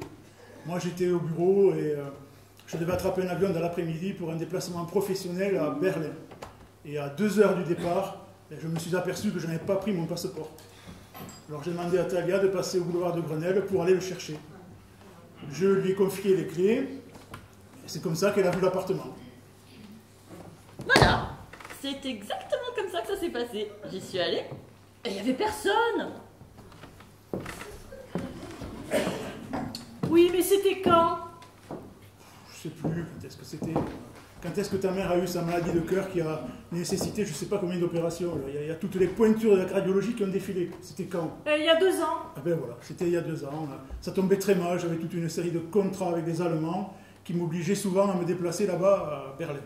A: Moi, j'étais au bureau et je devais attraper un avion dans l'après-midi pour un déplacement professionnel à Berlin. Et à 2 heures du départ, je me suis aperçu que je n'avais pas pris mon passeport. Alors j'ai demandé à Talia de passer au boulevard de Grenelle pour aller le chercher. Je lui ai confié les clés, et c'est comme ça qu'elle a vu l'appartement.
H: Voilà, c'est exactement comme ça que ça s'est passé. J'y suis allée et il n'y avait personne.
B: Oui, mais c'était quand?
A: Je sais plus quand est-ce que c'était. Quand est-ce que ta mère a eu sa maladie de cœur qui a nécessité je ne sais pas combien d'opérations. Il y a toutes les pointures de la cardiologie qui ont défilé. C'était quand?
B: Il y a 2 ans.
A: Ah ben voilà, c'était il y a 2 ans. Ça tombait très mal, j'avais toute une série de contrats avec des Allemands qui m'obligeaient souvent à me déplacer là-bas à Berlin.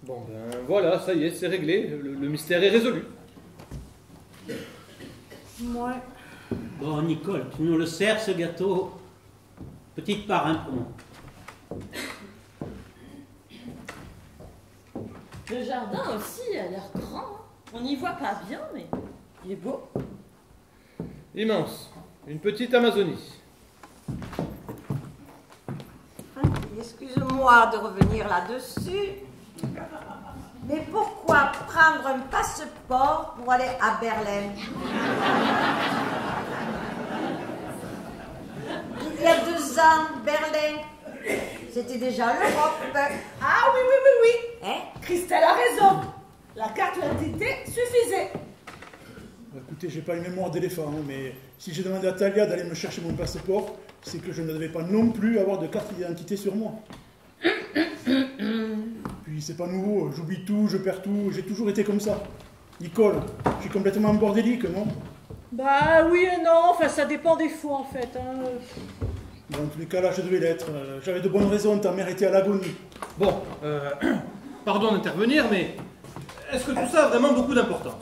E: Bon ben voilà, ça y est, c'est réglé. Le mystère est résolu.
B: Ouais.
C: bon, Nicole, tu nous le sers, ce gâteau. Petite part, hein, pour moi.
H: Le jardin aussi a l'air grand. Hein. On n'y voit pas bien, mais il est beau.
E: Immense. Une petite Amazonie.
F: Excuse-moi de revenir là-dessus, mais pourquoi prendre un passeport pour aller à Berlin? Il y a 2 ans, Berlin, c'était déjà l'Europe.
G: Ah oui.
F: Hein?
G: Christelle a raison. La carte d'identité suffisait.
A: Écoutez, j'ai pas une mémoire d'éléphant, hein, mais si j'ai demandé à Talia d'aller me chercher mon passeport, c'est que je ne devais pas non plus avoir de carte d'identité sur moi. Puis c'est pas nouveau, j'oublie tout, je perds tout, j'ai toujours été comme ça. Nicole, je suis complètement bordélique, non?
B: Bah oui et non, enfin ça dépend des fois en fait. Hein.
A: Dans tous les cas, là, je devais l'être. J'avais de bonnes raisons, ta mère était à l'agonie.
E: Bon, pardon d'intervenir, mais est-ce que tout ça a vraiment beaucoup d'importance?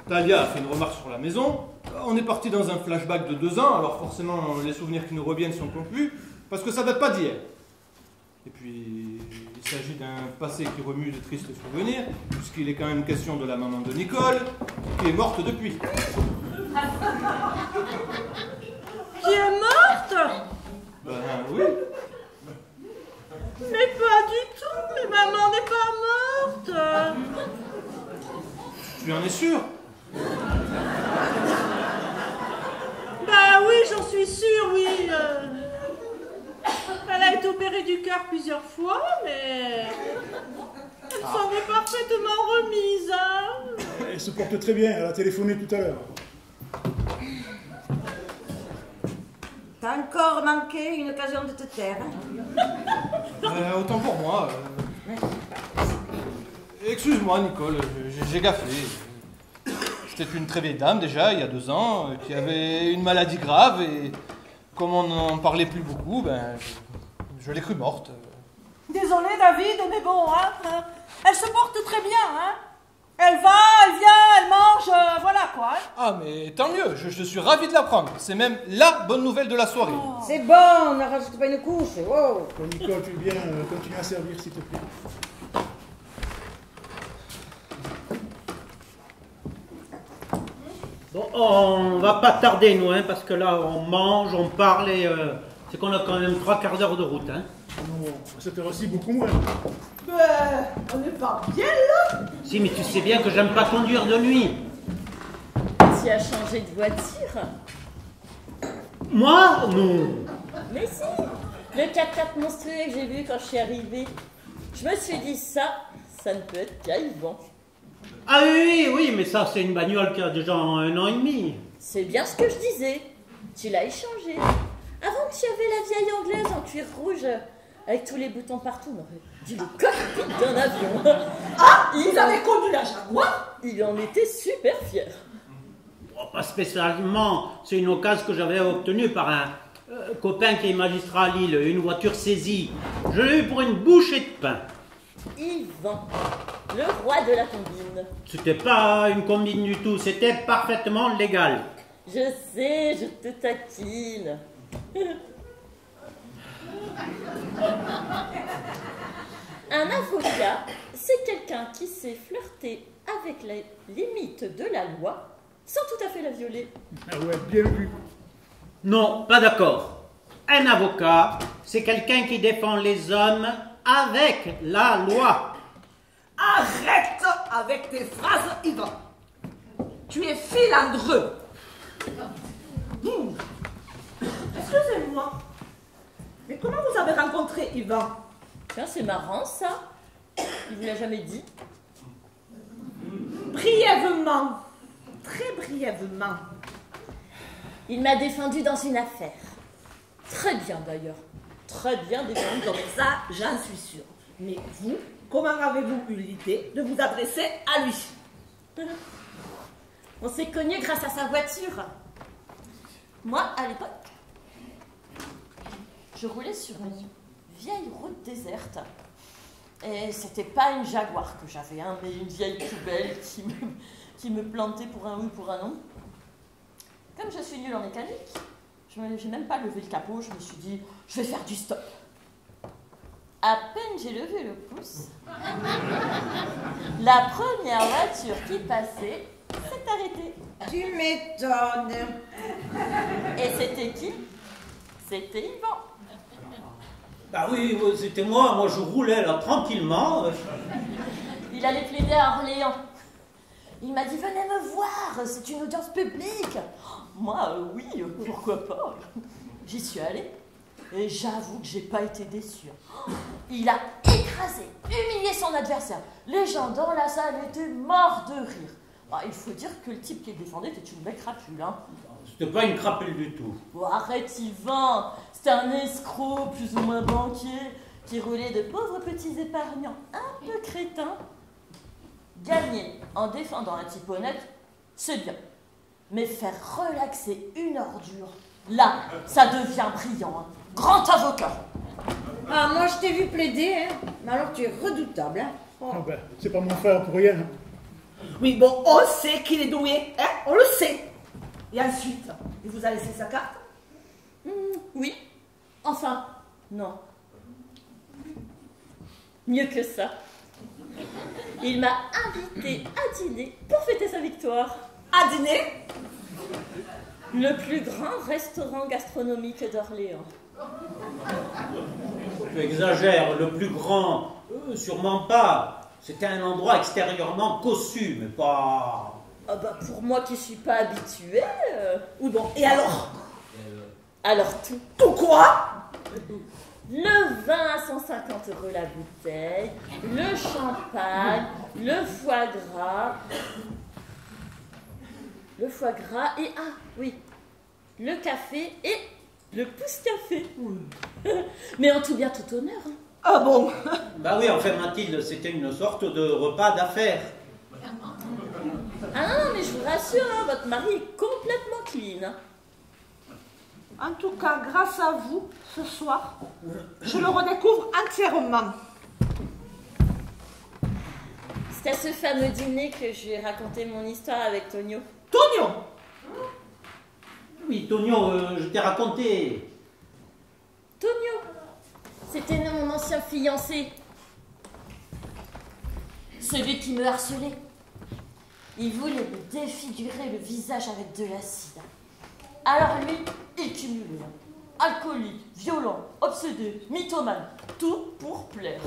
E: Talia a fait une remarque sur la maison. On est parti dans un flashback de 2 ans, alors forcément les souvenirs qui nous reviennent sont confus, parce que ça date pas d'hier. Et puis, il s'agit d'un passé qui remue de tristes souvenirs, puisqu'il est quand même question de la maman de Nicole, qui est morte depuis.
B: Qui est morte?
E: Ben oui.
B: Mais pas du tout, mais maman n'est pas morte.
E: Tu en es sûr?
B: Bah oui, j'en suis sûre, oui. Elle a été opérée du cœur plusieurs fois, mais elle s'en est parfaitement remise. Hein.
A: Elle se porte très bien, elle a téléphoné tout à l'heure.
F: T'as encore manqué une occasion de te taire.
E: Autant pour moi. Excuse-moi, Nicole, j'ai gaffé. C'était une très vieille dame, déjà, il y a 2 ans, qui avait une maladie grave, et comme on n'en parlait plus beaucoup, ben, je l'ai crue morte.
B: Désolée, David, mais bon, hein. Elle se porte très bien, hein. Elle va, elle vient, elle mange, voilà quoi. Hein.
E: Ah, mais tant mieux, je suis ravi de l'apprendre. C'est même la bonne nouvelle de la soirée.
F: Oh. C'est bon, ne rajoute pas une couche. Wow.
A: Bon, Nicole, tu veux bien continuer à servir, s'il te plaît.
C: Bon, on va pas tarder, nous, hein, parce que là, on mange, on parle, et c'est qu'on a quand même 3/4 d'heure de route. Hein.
A: Non, cette heure-ci, beaucoup moins.
G: Ben, on n'est pas bien là.
C: Si, mais tu sais bien que j'aime pas conduire de nuit.
H: Tu as changé de voiture?
C: Moi? Non.
H: Mais si, le 4x4 monstrueux que j'ai vu quand je suis arrivée. Je me suis dit ça ne peut être qu'Yvan.
C: Ah oui, mais ça, c'est une bagnole qui a déjà 1 an et demi.
H: C'est bien ce que je disais. Tu l'as échangé. Avant, tu avais la vieille anglaise en cuir rouge, avec tous les boutons partout. On aurait dit le cockpit d'un avion.
G: Ah, vous avez conduit la Jaguar?
H: Il en était super fier.
C: Oh, pas spécialement. C'est une occasion que j'avais obtenue par un copain qui est magistrat à Lille, une voiture saisie. Je l'ai eu pour une bouchée de pain.
H: Yvan, le roi de la combine.
C: C'était pas une combine du tout, c'était parfaitement légal.
H: Je sais, je te taquine. Un avocat, c'est quelqu'un qui sait flirter avec les limites de la loi sans tout à fait la violer.
A: Ah ouais, bien vu.
C: Non, pas d'accord. Un avocat, c'est quelqu'un qui défend les hommes avec la loi.
G: Arrête avec tes phrases, Yvan. Tu es filandreux. Excusez-moi. Mais comment vous avez rencontré Yvan?
H: Tiens, c'est marrant ça. Il vous l'a jamais dit?
G: Brièvement. Très brièvement.
H: Il m'a défendu dans une affaire. Très bien d'ailleurs. Très bien défendu dans
G: Ça, j'en suis sûre. Mais vous, comment avez-vous eu l'idée de vous adresser à lui?
H: On s'est connus grâce à sa voiture. Moi, à l'époque, je roulais sur une vieille route déserte. Et c'était pas une Jaguar que j'avais, hein, mais une vieille poubelle qui me plantait pour un oui, pour un non. Comme je suis nulle en mécanique, j'ai même pas levé le capot, je me suis dit, je vais faire du stop. À peine j'ai levé le pouce, la première voiture qui passait s'est arrêtée.
F: Tu m'étonnes.
H: Et c'était qui? C'était Yvan.
C: Bah oui, c'était moi je roulais là tranquillement.
H: Il allait plaider à Orléans. Il m'a dit, venez me voir, c'est une audience publique. Moi, oui, pourquoi pas. J'y suis allée. Et j'avoue que j'ai pas été déçue. Il a écrasé, humilié son adversaire. Les gens dans la salle étaient morts de rire. Bah, il faut dire que le type qui le défendait était une belle crapule, hein.
C: C'était pas une crapule du tout.
H: Bon, arrête, Yvan. C'était un escroc, plus ou moins banquier, qui roulait de pauvres petits épargnants un peu crétins. Gagner en défendant un type honnête, c'est bien. Mais faire relaxer une ordure, là, ça devient brillant. Hein. Grand avocat.
F: Ah, moi, je t'ai vu plaider, hein. Mais alors, tu es redoutable, hein. Oh.
A: Ah ben, c'est pas mon frère pour rien.
D: Oui, bon, on sait qu'il est doué, hein, on le sait. Et ensuite, il vous a laissé sa carte?
H: Oui. Enfin, non. Mieux que ça. Il m'a invité à dîner pour fêter sa victoire.
D: À dîner?
H: Le plus grand restaurant gastronomique d'Orléans.
C: Tu exagères, le plus grand, sûrement pas. C'était un endroit extérieurement cossu, mais pas...
H: Ah bah pour moi qui suis pas habituée...
D: Oui, bon, et alors?
H: Alors tout.
D: Tout quoi?
H: Le vin à 150 € la bouteille, le champagne, le foie gras et, ah oui, le café et le pouce-café. Mais en tout bien, tout honneur. Hein.
D: Ah bon?
C: Bah oui, enfin Mathilde, c'était une sorte de repas d'affaires.
H: Ah non, mais je vous rassure, hein, votre mari est complètement clean. Hein.
D: En tout cas, grâce à vous, ce soir, je le redécouvre entièrement.
H: C'est à ce fameux dîner que je lui ai raconté mon histoire avec Tonio.
D: Tonio?
C: Oui, Tonio, je t'ai raconté.
H: Tonio, c'était mon ancien fiancé. Celui qui me harcelait. Il voulait me défigurer le visage avec de l'acide. Alors lui, il cumulait. Alcoolique, violent, obsédé, mythomane. Tout pour plaire.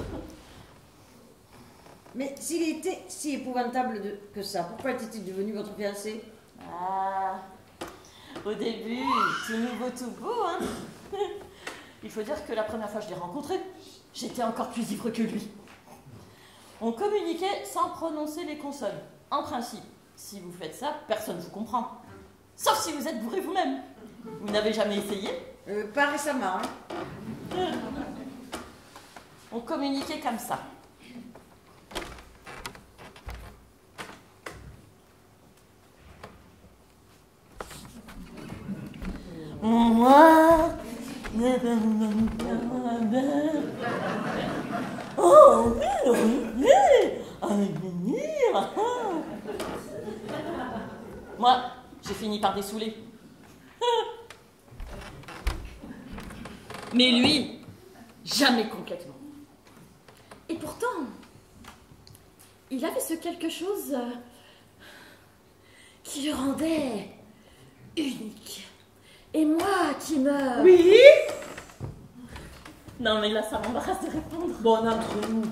F: Mais s'il était si épouvantable que ça, pourquoi était-il devenu votre fiancé?
H: Ah, au début, tout nouveau, tout beau, hein. Il faut dire que la première fois que je l'ai rencontré, j'étais encore plus ivre que lui. On communiquait sans prononcer les consonnes. En principe, si vous faites ça, personne ne vous comprend. Sauf si vous êtes bourré vous-même. Vous n'avez jamais essayé?
F: Pas récemment, hein.
H: On communiquait comme ça. Moi, oh oui, avec venir. Moi, j'ai fini par dessouler. Mais lui, jamais complètement. Et pourtant, il avait ce quelque chose qui le rendait unique. Et moi qui me...
D: Oui?
H: Non mais là ça m'embarrasse de répondre.
D: Bon, entre nous.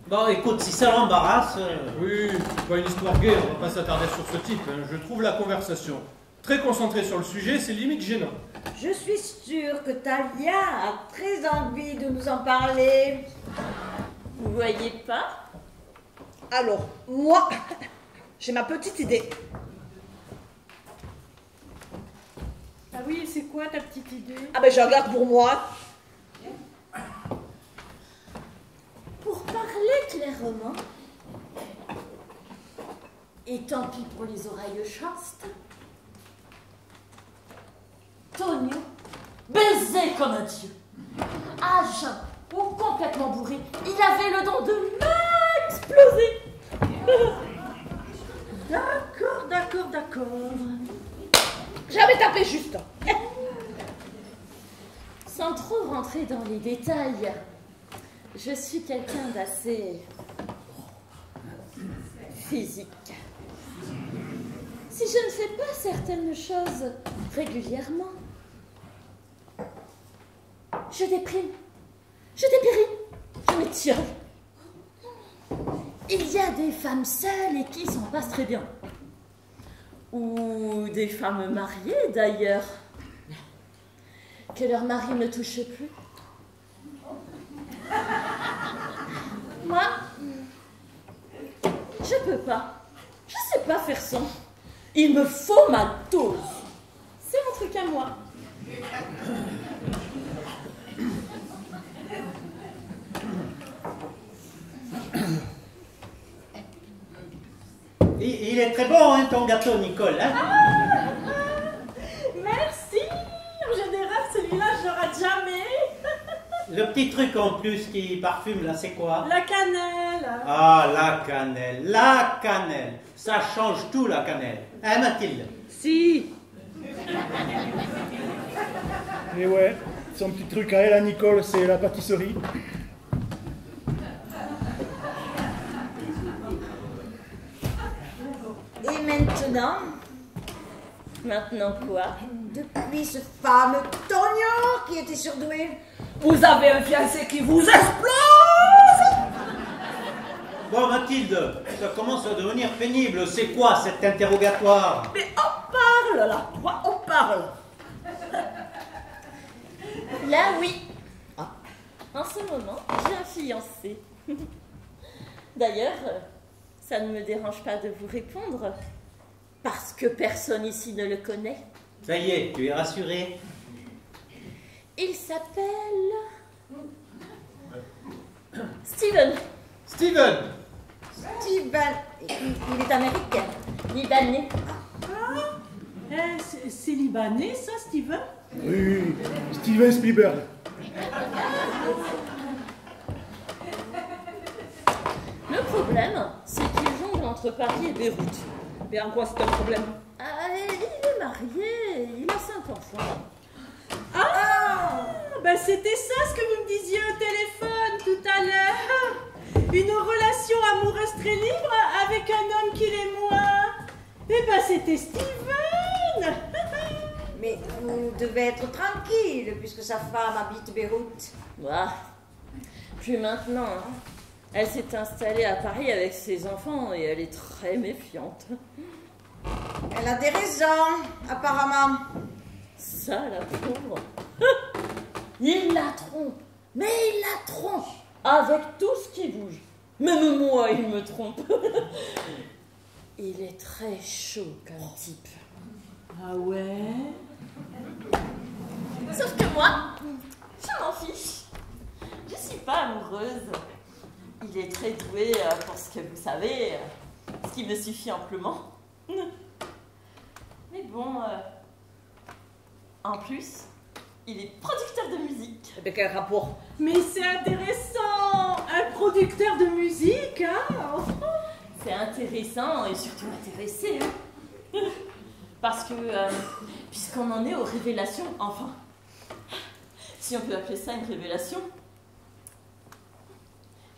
C: Bon, écoute, si ça l'embarrasse...
E: Oui, c'est pas une histoire gay, on va pas s'attarder sur ce type. Hein. Je trouve la conversation très concentrée sur le sujet, c'est limite gênant.
F: Je suis sûre que Talia a très envie de nous en parler.
H: Vous voyez pas?
D: Alors, moi, j'ai ma petite idée.
B: Ah oui, c'est quoi ta petite idée?
D: Ah ben, je la garde pour moi.
H: Pour parler clairement, et tant pis pour les oreilles chastes, Tonio baisait comme un dieu. À jeun ou complètement bourré, il avait le don de m'exploser.
D: D'accord. J'avais tapé juste.
H: Sans trop rentrer dans les détails, je suis quelqu'un d'assez physique. Si je ne fais pas certaines choses régulièrement, je déprime, je dépéris, je m'étiole. Il y a des femmes seules et qui s'en passent très bien. Ou des femmes mariées d'ailleurs, que leur mari ne touche plus. Moi, je peux pas. Je sais peux pas faire ça. Il me faut ma dose. C'est mon truc à moi.
C: Il est très bon, hein, ton gâteau, Nicole. Hein?
B: Merci. En général, celui-là, je le rate jamais.
C: Le petit truc en plus qui parfume, là, c'est quoi?
B: La cannelle.
C: Ah, la cannelle, la cannelle. Ça change tout, la cannelle. Hein, Mathilde?
B: Si.
A: Et ouais, son petit truc à elle, à Nicole, c'est la pâtisserie.
F: Et maintenant,
H: Maintenant quoi?
F: depuis ce fameux Tonio qui était surdoué,
D: Vous avez un fiancé qui vous explose.
C: Bon, Mathilde, ça commence à devenir pénible. C'est quoi cet interrogatoire?
D: Mais on parle là, toi, on parle.
H: Là, oui. En ce moment, j'ai un fiancé. D'ailleurs, ça ne me dérange pas de vous répondre, parce que personne ici ne le connaît.
C: Ça y est, tu es rassuré?
H: Il s'appelle... Steven.
E: Steven!
F: Steven, il est américain.
H: Libanais.
B: C'est libanais, ça, Steven?
A: Oui, Steven Spielberg.
H: Le problème, c'est qu'il jongle entre Paris et Beyrouth.
D: Mais en quoi c'est un problème?
H: Il est marié, il a 5 enfants.
B: Ben c'était ça ce que vous me disiez au téléphone tout à l'heure. Une relation amoureuse très libre avec un homme qui l'est moins. Eh ben c'était Steven.
F: Mais vous devez être tranquille puisque sa femme habite Beyrouth.
H: Bah, plus maintenant. Hein. Elle s'est installée à Paris avec ses enfants et elle est très méfiante.
F: Elle a des raisons, apparemment.
H: Ça, la pauvre. Il la trompe. Mais il la trompe. Avec tout ce qui bouge. Même moi, il me trompe. Il est très chaud comme type.
B: Ah ouais?
H: Sauf que moi, je m'en fiche. Je suis pas amoureuse. Il est très doué pour ce que vous savez, ce qui me suffit amplement. Mais bon, en plus, il est producteur de musique.
D: Mais quel rapport?
B: Mais c'est intéressant. Un producteur de musique, hein?
H: C'est intéressant et surtout intéressé. Hein. Parce que, puisqu'on en est aux révélations, enfin, si on peut appeler ça une révélation,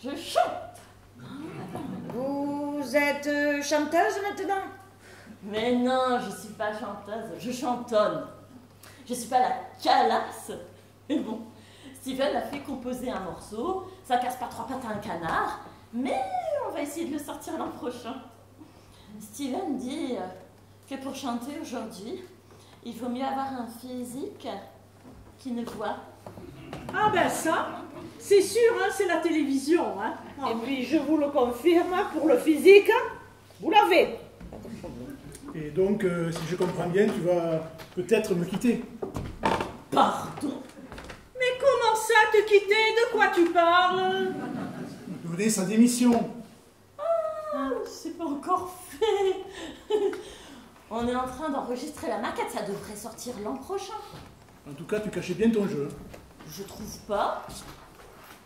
H: je chante.
F: Vous êtes chanteuse maintenant?
H: Mais non, je suis pas chanteuse, je chantonne. Je suis pas la calasse. Mais bon, Steven a fait composer un morceau, ça casse pas 3 pattes à un canard, mais on va essayer de le sortir l'an prochain. Steven dit que pour chanter aujourd'hui, il faut mieux avoir un physique qu'une voix.
B: Ah ben ça, c'est sûr, hein, c'est la télévision. Hein.
D: Et puis je vous le confirme, pour le physique, vous l'avez.
A: Et donc, si je comprends bien, tu vas peut-être me quitter.
H: Pardon?
B: Mais comment ça te quitter? De quoi tu parles?
A: Donner sa démission.
H: Ah, c'est pas encore fait. On est en train d'enregistrer la maquette, ça devrait sortir l'an prochain.
A: En tout cas, tu cachais bien ton jeu.
H: Je trouve pas.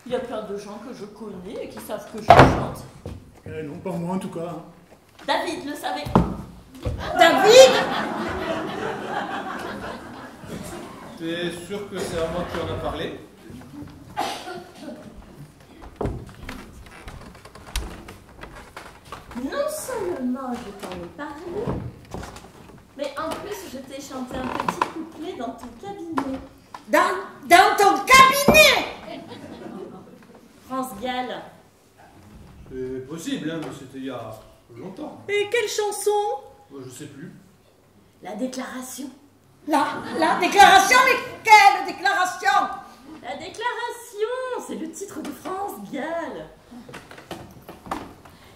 H: Il y a plein de gens que je connais et qui savent que je chante.
A: Non, pas moi en tout cas. Hein.
H: David le savait.
F: David?
E: T'es sûr que c'est à moi que tu en as parlé?
H: Non seulement je t'en ai parlé, mais en plus je t'ai chanté un petit couplet dans ton cabinet.
F: Dans ton cabinet?
H: France Gall.
E: C'est possible, hein, mais c'était il y a longtemps.
B: Et quelle chanson?
E: Je sais plus.
H: La déclaration.
F: La déclaration? Mais quelle déclaration?
H: La déclaration, c'est le titre de France Gall.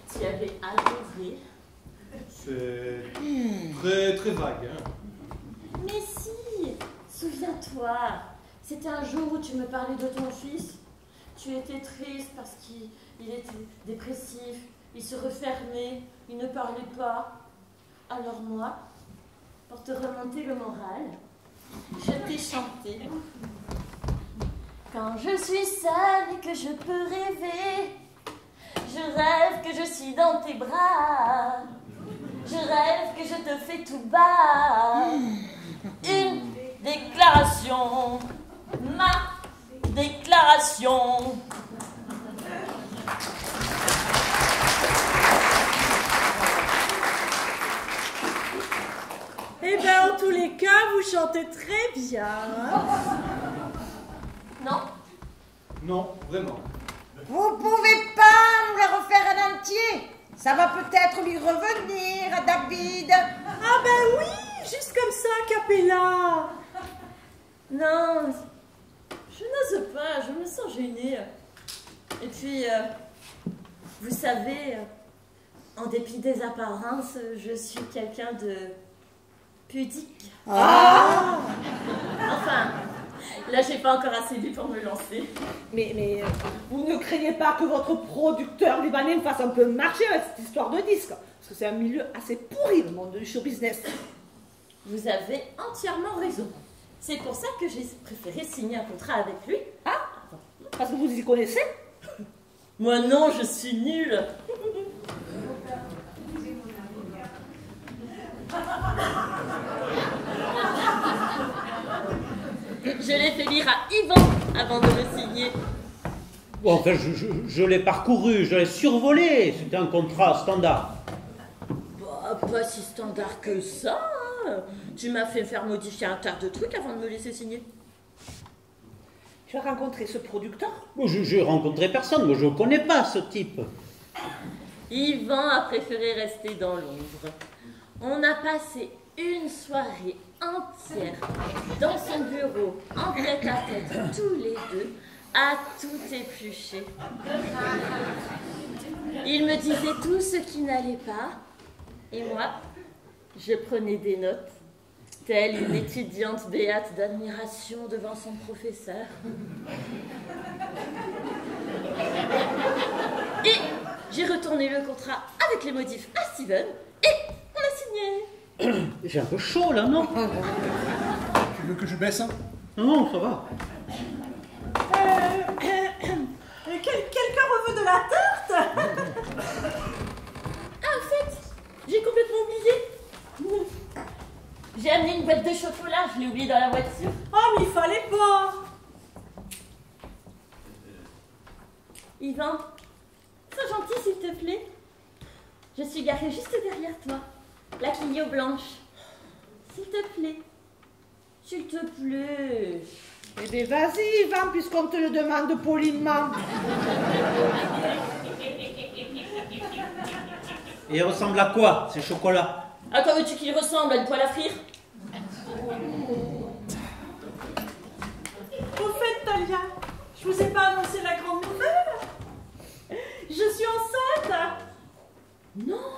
H: Tu avais adoré.
E: C'est vague. Hein.
H: Mais si, souviens-toi, c'était un jour où tu me parlais de ton fils. Tu étais triste parce qu'il était dépressif, il se refermait, il ne parlait pas. Alors moi, pour te remonter le moral, je t'ai chanté. Quand je suis seule et que je peux rêver, je rêve que je suis dans tes bras. Je rêve que je te fais tout bas. Une déclaration, ma déclaration.
B: Eh bien, en tous les cas, vous chantez très bien.
H: Non?
E: Non, vraiment.
F: Vous pouvez pas me le refaire en entier. Ça va peut-être lui revenir, David.
B: Ah ben oui, juste comme ça, Capella.
H: Non, je n'ose pas, je me sens gênée. Et puis, vous savez, en dépit des apparences, je suis quelqu'un de pudique.
F: Ah!
H: Enfin, là, j'ai pas encore assez bu pour me lancer.
D: Mais vous ne craignez pas que votre producteur libanais me fasse un peu marcher avec cette histoire de disque? Parce que c'est un milieu assez pourri, le monde du show business.
H: Vous avez entièrement raison. C'est pour ça que j'ai préféré signer un contrat avec lui.
D: Ah, parce que vous y connaissez?
H: Moi non, je suis nulle. Je l'ai fait lire à Yvan avant de le signer.
C: Bon, enfin, je l'ai parcouru, je l'ai survolé. C'était un contrat standard.
H: Bah, pas si standard que ça. Hein. Tu m'as fait faire modifier un tas de trucs avant de me laisser signer.
D: Tu as rencontré ce producteur?
C: Moi, je rencontrais personne, moi je connais pas ce type.
H: Yvan a préféré rester dans l'ombre. On a passé une soirée entière dans son bureau, en tête-à-tête, tous les deux, à tout éplucher. Il me disait tout ce qui n'allait pas, et moi, je prenais des notes, telle une étudiante béate d'admiration devant son professeur. Et j'ai retourné le contrat avec les modifs à Steven, et on a signé.
C: J'ai un peu chaud là, non?
A: Tu veux que je baisse, hein?
C: Non, ça va.
B: Quelqu'un reveut de la tarte?
H: Ah, en fait, j'ai complètement oublié. J'ai amené une boîte de chocolat, je l'ai oublié dans la voiture.
B: Oh, mais il fallait pas.
H: Yvan, sois gentil s'il te plaît. Je suis garée juste derrière toi, la Clio blanche. S'il te plaît. S'il te plaît.
D: Eh bien, vas-y, Yvan, puisqu'on te le demande poliment.
C: Et il ressemble à quoi, ces chocolats?
H: À quoi veux-tu qu'il ressemble? À une poêle à frire?
B: Au fait, Talia, je vous ai pas annoncé la grande nouvelle. Je suis enceinte.
H: Non.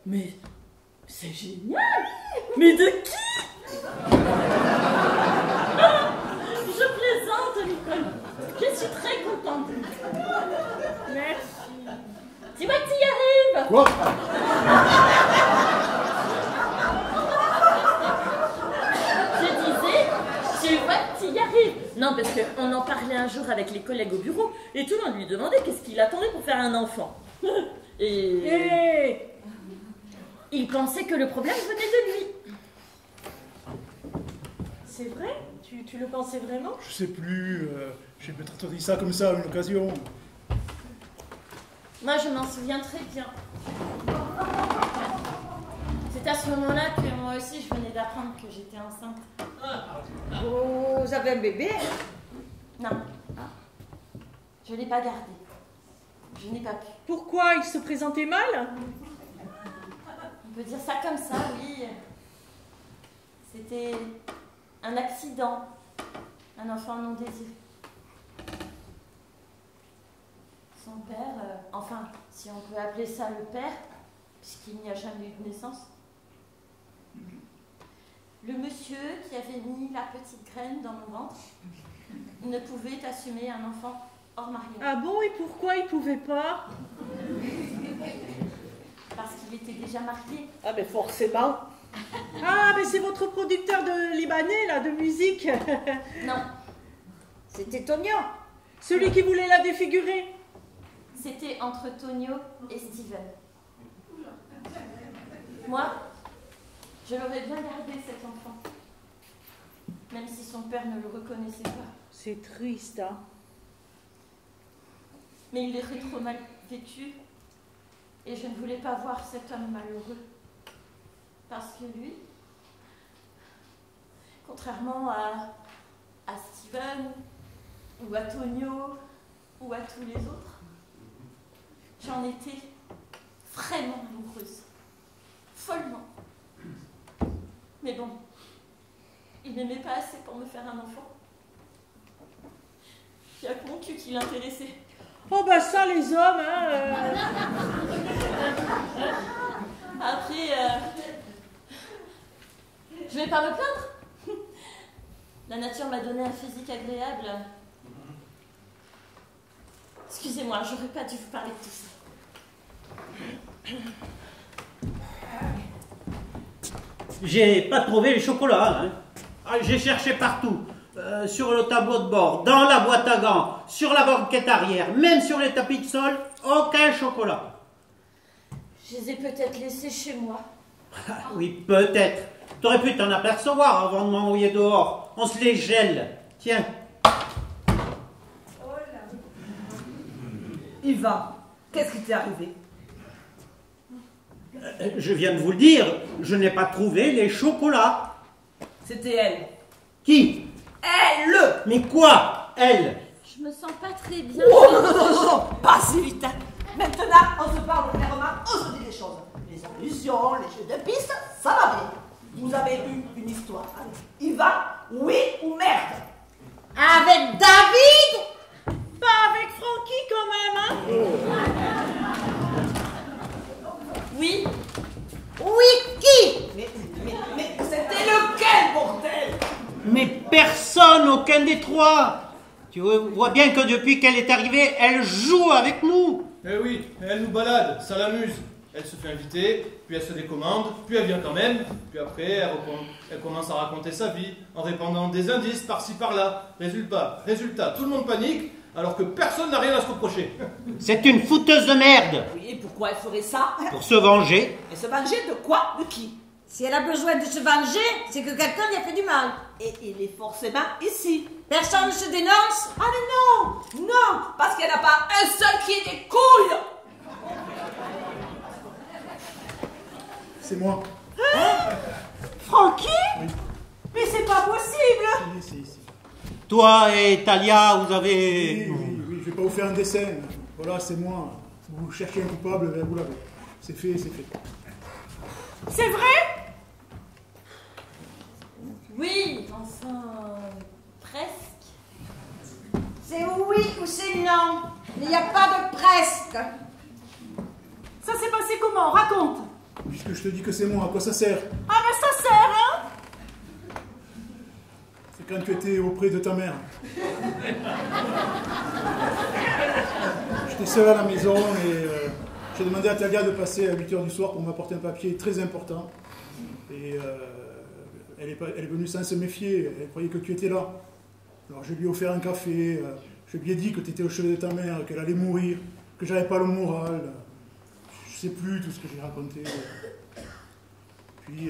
H: Mais c'est génial. Mais de qui? Je plaisante, Nicole. Je suis très contente.
B: Merci.
H: Tu vois que tu y arrives.
A: Quoi?
H: Je disais, tu vois que tu y arrives. Non, parce qu'on en parlait un jour avec les collègues au bureau et tout le monde lui demandait qu'est-ce qu'il attendait pour faire un enfant. Et
B: Hé,
H: il pensait que le problème venait de lui.
B: c'est vrai? Tu le pensais vraiment?
A: Je sais plus, j'ai peut-être dit ça comme ça à une occasion.
H: Moi, je m'en souviens très bien. C'est à ce moment-là que moi aussi, je venais d'apprendre que j'étais enceinte.
F: Vous avez un bébé?
H: Non. Je ne l'ai pas gardé. Je n'ai pas pu.
B: Pourquoi? Il se présentait mal?
H: On peut dire ça comme ça, oui. C'était un accident. Un enfant non désiré. Son père, enfin, si on peut appeler ça le père, puisqu'il n'y a jamais eu de naissance, Le monsieur qui avait mis la petite graine dans mon ventre ne pouvait assumer un enfant hors mariage.
B: Ah bon, et pourquoi il pouvait pas?
H: Parce qu'il était déjà marié.
D: Ah, mais forcément.
B: Ah, mais c'est votre producteur de libanais, là, de musique.
H: Non,
F: C'était Tonio.
B: Celui qui voulait la défigurer.
H: c'était entre Tonio et Steven. Moi, je l'aurais bien gardé cet enfant, même si son père ne le reconnaissait pas.
B: C'est triste, hein.
H: Mais il était trop mal vécu et je ne voulais pas voir cet homme malheureux. Parce que lui, contrairement à Steven ou à Tonio ou à tous les autres, j'en étais vraiment amoureuse. Follement. Mais bon, il n'aimait pas assez pour me faire un enfant. Il y a que mon cul qui l'intéressait.
B: Oh bah ça, les hommes, hein.
H: Après, je vais pas me plaindre. La nature m'a donné un physique agréable. Excusez-moi, j'aurais pas dû vous parler de tout ça.
C: J'ai pas trouvé les chocolats. Hein. Ah, j'ai cherché partout. Sur le tableau de bord, dans la boîte à gants, sur la banquette arrière, même sur les tapis de sol, aucun chocolat.
H: Je les ai peut-être laissés chez moi.
C: Ah, oui, peut-être. T'aurais pu t'en apercevoir avant de m'envoyer dehors. On se les gèle. Tiens.
D: Yvan, qu'est-ce qui t'est arrivé?
C: Je viens de vous le dire, je n'ai pas trouvé les chocolats.
D: C'était elle.
C: Qui?
D: Elle!
C: Mais quoi? Elle?
H: Je me sens pas très bien.
G: Oh non, non, non, non, pas si vite. Maintenant, on se parle clairement, on se dit les choses. Les allusions, les jeux de piste, ça va bien. Vous avez eu une histoire. Allez, Yvan, oui ou merde?
F: Avec David?
B: Pas avec Francky, quand même, hein.
H: Oui,
F: Oui, qui?
G: Mais c'était lequel, bordel?
C: Mais personne, aucun des trois. Tu vois bien que depuis qu'elle est arrivée, elle joue avec nous.
E: Eh oui, elle nous balade, ça l'amuse. Elle se fait inviter, puis elle se décommande, puis elle vient quand même, puis après elle commence à raconter sa vie en répandant des indices par-ci par-là. Résultat, tout le monde panique alors que personne n'a rien à se reprocher.
C: C'est une fouteuse de merde.
G: Oui, et pourquoi elle ferait ça?
C: Pour se venger.
G: Et se venger de quoi? De qui?
F: Si elle a besoin de se venger, c'est que quelqu'un lui a fait du mal.
G: Et il est forcément ici.
F: Personne ne se dénonce.
G: Ah mais non, non, parce qu'elle n'a pas un seul qui ait des couilles.
A: C'est moi.
B: Francky?
A: Oui.
B: Mais c'est pas possible.
A: Si.
C: Toi et Talia, vous avez...
A: Oui, je vais pas vous faire un dessin. Voilà, c'est moi. Vous cherchez un coupable, ben vous l'avez. C'est fait, c'est fait.
B: C'est vrai?
H: oui, enfin, presque.
F: C'est oui ou c'est non. Il n'y a pas de presque.
B: Ça s'est passé comment? Raconte.
A: Puisque je te dis que c'est moi, à quoi ça sert?
B: Ah ben ça sert, hein.
A: C'est quand tu étais auprès de ta mère. J'étais seul à la maison et j'ai demandé à Talia de passer à 8h du soir pour m'apporter un papier très important. Et elle est venue sans se méfier, elle croyait que tu étais là. Alors je lui ai offert un café, je lui ai dit que tu étais au chevet de ta mère, qu'elle allait mourir, que j'avais pas le moral. Je sais plus tout ce que j'ai raconté. Puis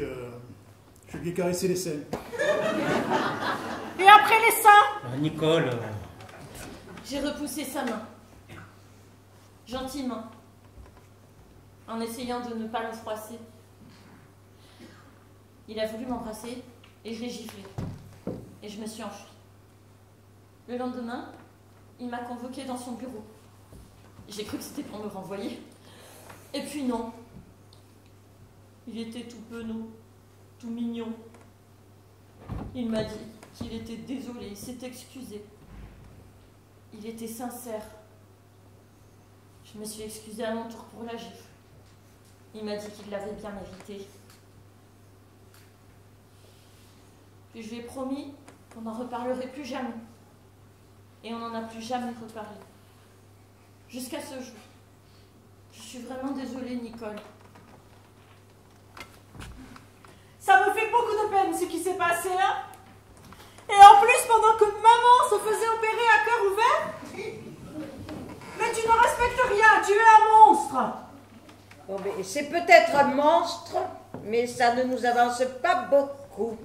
A: je lui ai caressé les seins.
B: Et après les seins?
C: Nicole...
H: J'ai repoussé sa main, gentiment, en essayant de ne pas le froisser. Il a voulu m'embrasser et je l'ai giflé. Et je me suis enfuie. Le lendemain, il m'a convoquée dans son bureau. J'ai cru que c'était pour me renvoyer. Et puis non. Il était tout penaud, tout mignon. Il m'a dit qu'il était désolé, il s'est excusé. Il était sincère. Je me suis excusée à mon tour pour la gifle. Il m'a dit qu'il l'avait bien mérité. Puis je lui ai promis qu'on n'en reparlerait plus jamais. Et on n'en a plus jamais reparlé. Jusqu'à ce jour. Je suis vraiment désolée, Nicole.
B: Ça me fait beaucoup de peine ce qui s'est passé, hein. Et en plus, pendant que maman se faisait opérer à cœur ouvert. Mais tu ne respectes rien, tu es un monstre.
F: Bon, mais c'est peut-être un monstre, mais ça ne nous avance pas beaucoup.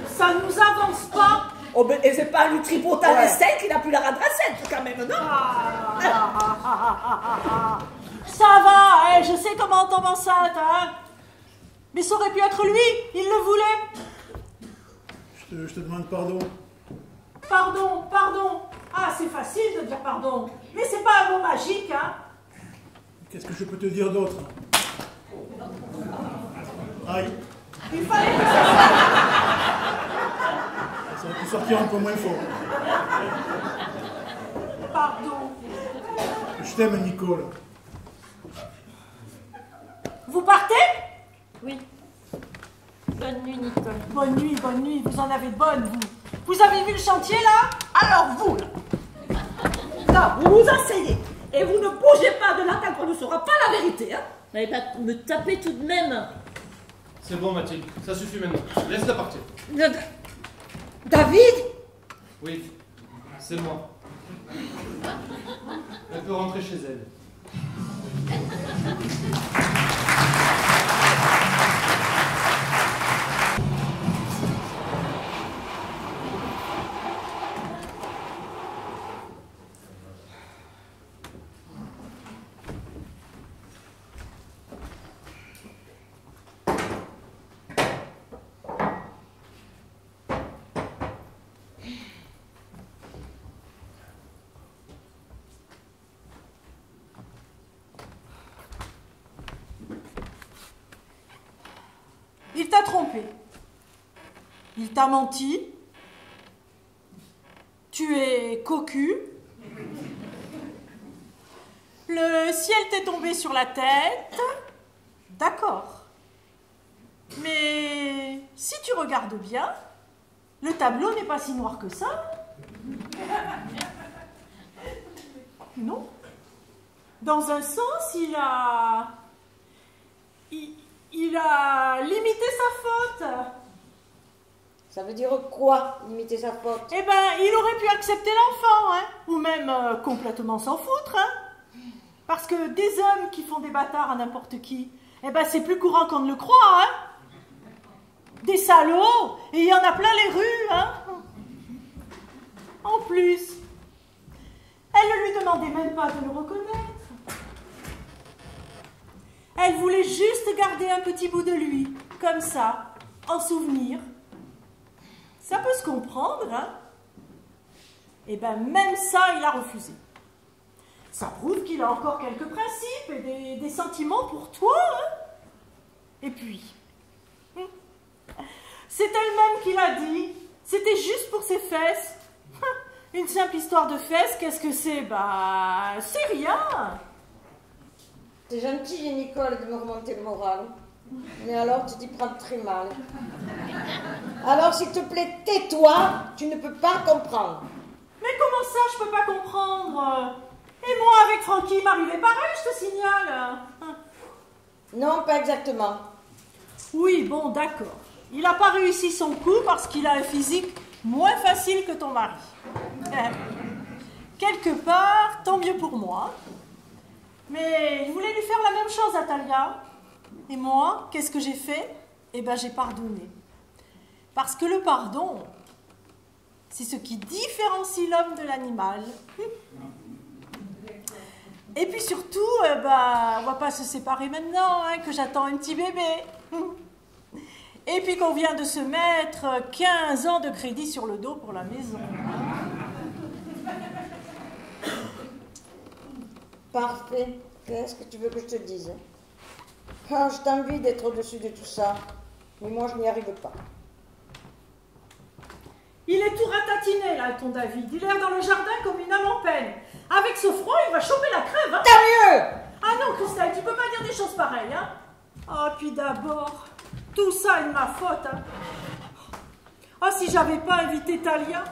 B: Ça ne nous avance pas.
G: Oh, mais et c'est pas lui tripotant les seins qui n'a plus la rendre à 7, quand même, non?
B: Ça va, hein, je sais comment on tombe enceinte, hein. Mais ça aurait pu être lui, il le voulait.
A: Je te demande pardon.
B: Pardon, pardon. Ah, c'est facile de dire pardon. Mais c'est pas un mot magique, hein.
A: Qu'est-ce que je peux te dire d'autre? Aïe.
B: Il fallait que
A: Ça aurait pu sortir un peu moins fort.
B: Pardon.
A: Je t'aime, Nicole.
B: Vous partez?
H: Oui. Bonne nuit, Nicole.
B: Bonne nuit, vous en avez de bonnes, vous. Vous avez vu le chantier, là?
G: Alors vous, là, vous vous asseyez et vous ne bougez pas de là tant qu'on ne saura pas la vérité, hein?
H: Mais il va me taper tout de même.
E: C'est bon, Mathilde, ça suffit maintenant. Laisse-la partir.
F: David?
E: Oui, c'est moi. Elle peut rentrer chez elle.
B: Il t'a trompé. Il t'a menti. Tu es cocu. Le ciel t'est tombé sur la tête. D'accord. Mais si tu regardes bien, le tableau n'est pas si noir que ça. Non. Dans un sens, il a limité sa faute.
F: Ça veut dire quoi, limiter sa faute?
B: Eh ben, il aurait pu accepter l'enfant, hein, ou même complètement s'en foutre, hein. Parce que des hommes qui font des bâtards à n'importe qui, eh ben, c'est plus courant qu'on ne le croit, hein. Des salauds, et il y en a plein les rues, hein. En plus, elle ne lui demandait même pas de le reconnaître. Elle voulait juste garder un petit bout de lui, comme ça, en souvenir. Ça peut se comprendre, hein. Et bien, même ça, il a refusé. Ça prouve qu'il a encore quelques principes et des sentiments pour toi, hein. Et puis, c'est elle-même qui l'a dit. C'était juste pour ses fesses. Une simple histoire de fesses, qu'est-ce que c'est? Bah, c'est rien.
F: C'est gentil, Nicole, de me remonter le moral. Mais alors, tu t'y prends très mal. Alors, s'il te plaît, tais-toi, tu ne peux pas comprendre.
B: Mais comment ça, je peux pas comprendre? Et moi, avec Francky, il m'arrivait pareil, je te signale.
F: Non, pas exactement.
B: Oui, bon, d'accord. Il n'a pas réussi son coup parce qu'il a un physique moins facile que ton mari. Quelque part, tant mieux pour moi. Mais il voulait lui faire la même chose à Talia. Et moi, qu'est-ce que j'ai fait? Eh bien, j'ai pardonné. Parce que le pardon, c'est ce qui différencie l'homme de l'animal. Et puis surtout, on va pas se séparer maintenant, hein, que j'attends un petit bébé. Et puis qu'on vient de se mettre 15 ans de crédit sur le dos pour la maison.
F: Parfait. Qu'est-ce que tu veux que je te dise? Ah, je t'envie d'être au-dessus de tout ça. Mais moi, je n'y arrive pas.
B: Il est tout ratatiné, là, ton David. Il est dans le jardin comme une âme en peine. Avec ce froid, il va choper la crève, hein.
F: Tant mieux!
B: Ah non, Christelle, tu peux pas dire des choses pareilles, hein. Oh, puis d'abord, Tout ça est de ma faute, hein. Oh, si j'avais pas invité Talia.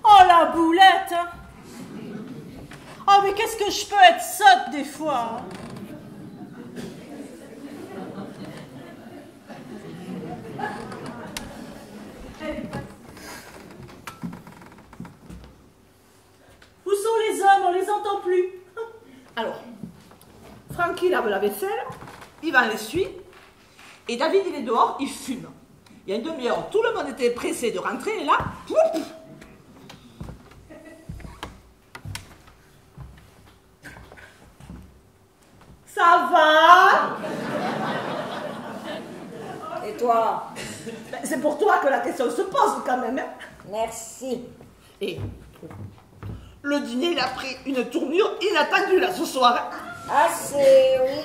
B: Oh, la boulette, hein. Oh, mais qu'est-ce que je peux être sotte des fois, hein. Où sont les hommes? On les entend plus.
G: Alors, Francky lave la vaisselle, Ivan l'essuie, et David il est dehors, il fume. Il y a une demi-heure, tout le monde était pressé de rentrer, et là, pouf. Ça va?
F: Et toi?
G: Ben, c'est pour toi que la question se pose quand même. Hein?
F: Merci.
G: Et le dîner, il a pris une tournure inattendue là ce soir.
F: Assez, oui.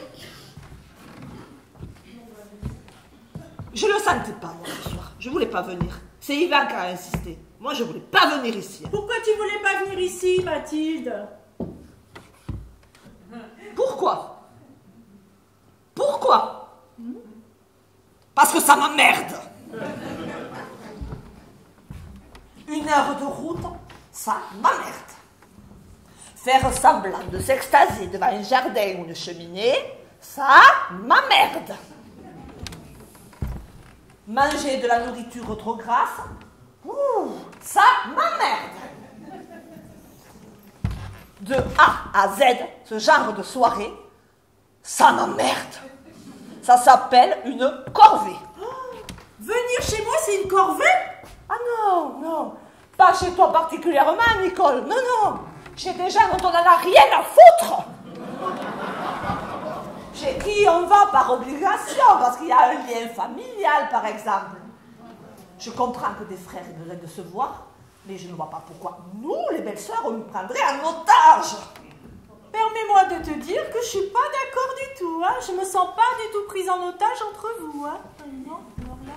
G: Je le sentais pas moi ce soir. Je voulais pas venir. C'est Ivan qui a insisté. Moi, je voulais pas venir ici.
B: Pourquoi tu voulais pas venir ici, Mathilde?
G: Pourquoi? Pourquoi? Parce que ça m'emmerde. 1 heure de route, ça m'emmerde. Faire semblant de s'extasier devant un jardin ou une cheminée, ça m'emmerde. Manger de la nourriture trop grasse, ça m'emmerde. De A à Z, ce genre de soirée, ça m'emmerde. Ça s'appelle une corvée.
B: Venir chez moi, c'est une corvée?
G: Ah non, non, pas chez toi particulièrement, Nicole. Non, non, chez des gens dont on n'en a rien à foutre. Chez qui on va par obligation, parce qu'il y a un lien familial, par exemple. Je comprends que des frères aient besoin de se voir, mais je ne vois pas pourquoi nous, les belles-sœurs, on nous prendrait en otage.
B: Permets-moi de te dire que je suis pas d'accord du tout, hein. Je me sens pas du tout prise en otage entre vous, hein. Non, alors là...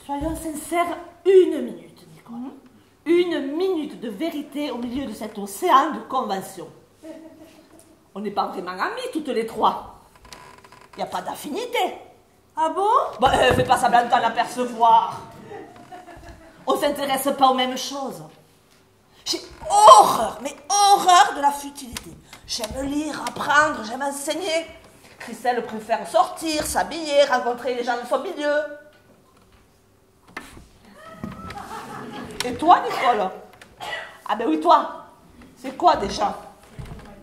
G: Soyons sincères, 1 minute, Nicole. 1 minute de vérité au milieu de cet océan de conventions. On n'est pas vraiment amis, toutes les trois. Il n'y a pas d'affinité.
B: Ah bon?
G: Bah, fais pas semblant de t'en apercevoir. On s'intéresse pas aux mêmes choses. J'ai horreur, mais horreur de la futilité. J'aime lire, apprendre, j'aime enseigner. Christelle préfère sortir, s'habiller, rencontrer les gens de son milieu. Et toi, Nicole? Ah ben oui, toi. C'est quoi déjà?